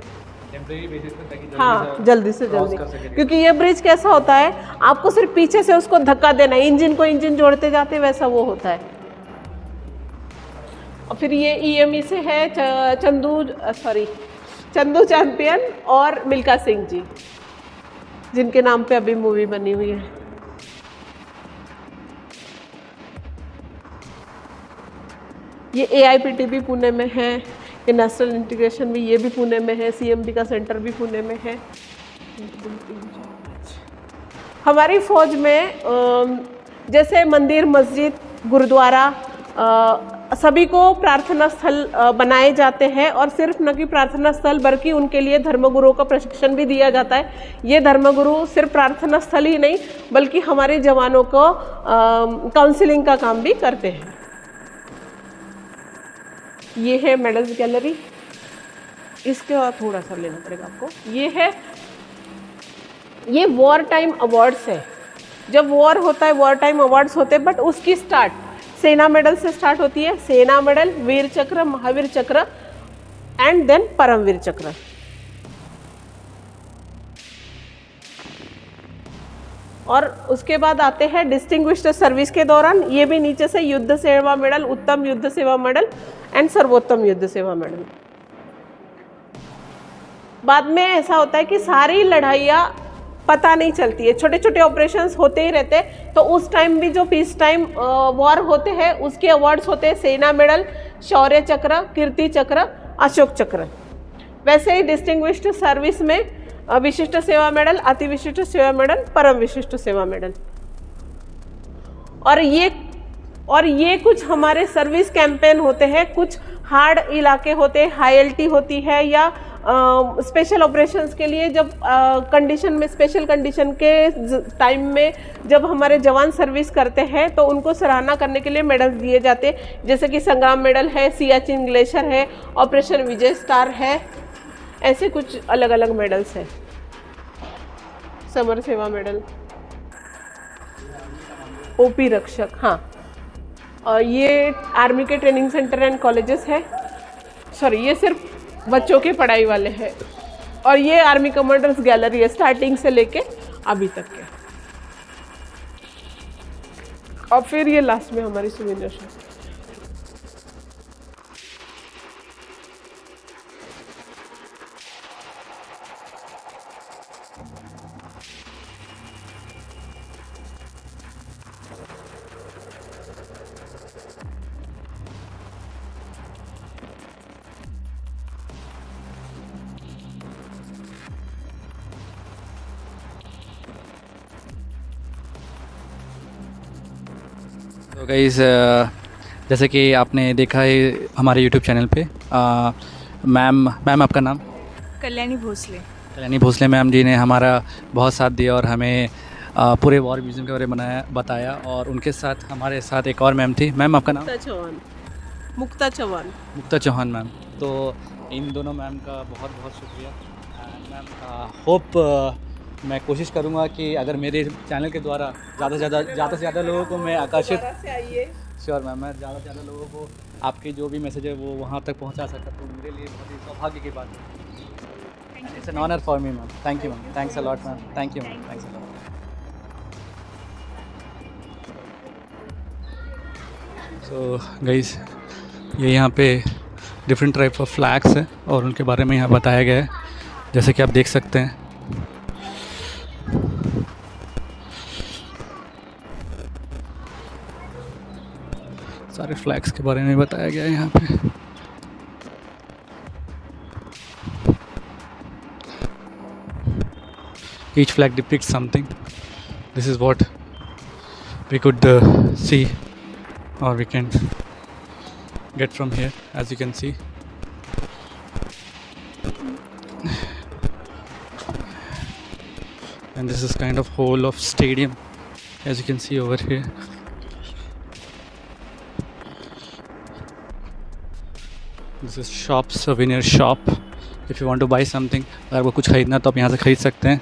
S3: हाँ, जल्दी से जल्दी, क्योंकि ये ब्रिज कैसा होता है, आपको सिर्फ पीछे से उसको धक्का देना है, इंजन को इंजन जोड़ते जाते वैसा वो होता है। और फिर ये EME से है चंदू चैंपियन और मिल्खा सिंह जी, जिनके नाम पे अभी मूवी बनी हुई है। ये AIPT भी पुणे में है, ये नेशनल इंटीग्रेशन भी, ये भी पुणे में है, CMB का सेंटर भी पुणे में है। हमारी फौज में जैसे मंदिर, मस्जिद, गुरुद्वारा, सभी को प्रार्थना स्थल बनाए जाते हैं, और सिर्फ न कि प्रार्थना स्थल बल्कि उनके लिए धर्मगुरुओं का प्रशिक्षण भी दिया जाता है। ये धर्मगुरु सिर्फ प्रार्थना स्थल ही नहीं, बल्कि हमारे जवानों को काउंसलिंग का काम भी करते हैं। ये है मेडल्स गैलरी, इसके बाद थोड़ा सा लेना पड़ेगा आपको। ये वॉर टाइम अवार्ड्स है। जब वॉर होता है, वॉर टाइम अवार्ड्स होते हैं, बट उसकी स्टार्ट सेना मेडल से स्टार्ट होती है। सेना मेडल, वीर चक्र, महावीर चक्र एंड देन परमवीर चक्र। और उसके बाद आते हैं डिस्टिंग्विश्ड सर्विस के दौरान, ये भी नीचे से युद्ध सेवा मेडल, उत्तम युद्ध सेवा मेडल एंड सर्वोत्तम युद्ध सेवा मेडल। बाद में ऐसा होता है कि सारी लड़ाइयाँ पता नहीं चलती है, छोटे छोटे ऑपरेशंस होते ही रहते हैं, तो उस टाइम भी जो पीस टाइम वॉर होते हैं उसके अवार्ड्स होते हैं सेना मेडल, शौर्य चक्र, कीर्ति चक्र, अशोक चक्र। वैसे ही डिस्टिंग्विश्ड सर्विस में विशिष्ट सेवा मेडल, अति विशिष्ट सेवा मेडल, परम विशिष्ट सेवा मेडल। और ये कुछ हमारे सर्विस कैंपेन होते हैं, कुछ हार्ड इलाके होते हैं, हाई एल्टी होती है, या स्पेशल ऑपरेशंस के लिए जब कंडीशन में, स्पेशल कंडीशन के टाइम में जब हमारे जवान सर्विस करते हैं तो उनको सराहना करने के लिए मेडल्स दिए जाते हैं, जैसे कि संग्राम मेडल है, सियाचिन ग्लेशियर है, ऑपरेशन विजय स्टार है, ऐसे कुछ अलग अलग मेडल्स हैं। समर सेवा मेडल, ओपी रक्षक, हाँ। और ये आर्मी के ट्रेनिंग सेंटर एंड कॉलेजेस है, सॉरी ये सिर्फ बच्चों के पढ़ाई वाले हैं। और ये आर्मी कमांडर्स गैलरी है, स्टार्टिंग से लेके अभी तक के। और फिर ये लास्ट में हमारी सुविधा शॉप।
S1: तो गाइस जैसे कि आपने देखा है हमारे यूट्यूब चैनल पे मैम आपका नाम?
S2: कल्याणी भोसले।
S1: कल्याणी भोसले मैम जी ने हमारा बहुत साथ दिया और हमें पूरे वॉर म्यूज़ियम के बारे में बताया। और उनके साथ हमारे साथ एक और मैम थी। मैम आपका नाम?
S3: मुक्ता चौहान।
S1: मुक्ता चौहान मैम। तो इन दोनों मैम का बहुत बहुत शुक्रिया। मैम होप मैं कोशिश करूँगा कि अगर मेरे चैनल के द्वारा ज़्यादा से ज़्यादा लोगों को मैं आकर्षित, श्योर मैम, मैं ज़्यादा से ज़्यादा लोगों को आपकी जो भी मैसेज है वो वहाँ तक पहुँचा सकता, तो मेरे लिए बहुत ही सौभाग्य की बात है। It's an honour for me ma'am. Thank you ma'am, thanks a lot ma'am, thank you ma'am, thanks a lot. So guys ये यहाँ पे डिफरेंट टाइप ऑफ फ्लैग्स हैं और उनके बारे में यहाँ बताया गया है, जैसे कि आप देख सकते हैं। सारे फ्लैग्स के बारे में बताया गया है यहाँ पे। Each flag depicts something. This is what we could see or we can get from here, as you can see. And this is kind of whole of stadium, as you can see over here. This is shop, souvenir shop. If you want to buy something, अगर आपको कुछ खरीदना तो आप यहाँ से खरीद सकते हैं।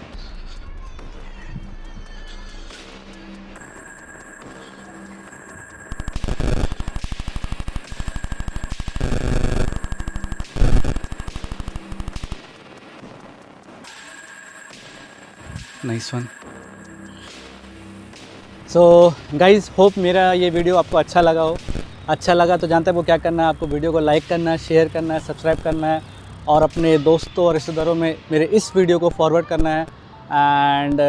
S1: Nice one. So guys hope मेरा ये वीडियो आपको अच्छा लगा हो। अच्छा लगा तो जानते हैं वो क्या करना है, आपको वीडियो को लाइक करना है, शेयर करना है, सब्सक्राइब करना है और अपने दोस्तों और रिश्तेदारों में मेरे इस वीडियो को फॉरवर्ड करना है। एंड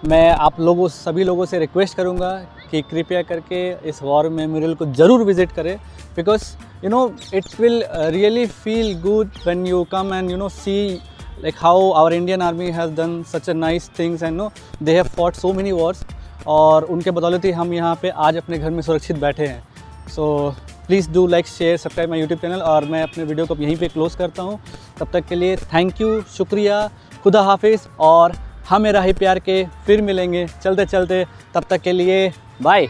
S1: मैं आप लोगों सभी लोगों से रिक्वेस्ट करूँगा कि कृपया करके इस वॉर मेमोरियल को ज़रूर विज़िट करें, because you know it will really feel good when you come and you know see like how our Indian army has done such a nice things and no they have fought so many wars और उनके बदौलत ही हम यहाँ पे आज अपने घर में सुरक्षित बैठे हैं। So please do like share subscribe my YouTube channel और मैं अपने वीडियो को यहीं पे क्लोज़ करता हूँ। तब तक के लिए थैंक यू, शुक्रिया, खुदा हाफिज़ और हमें राही प्यार के फिर मिलेंगे चलते चलते। तब तक के लिए बाय।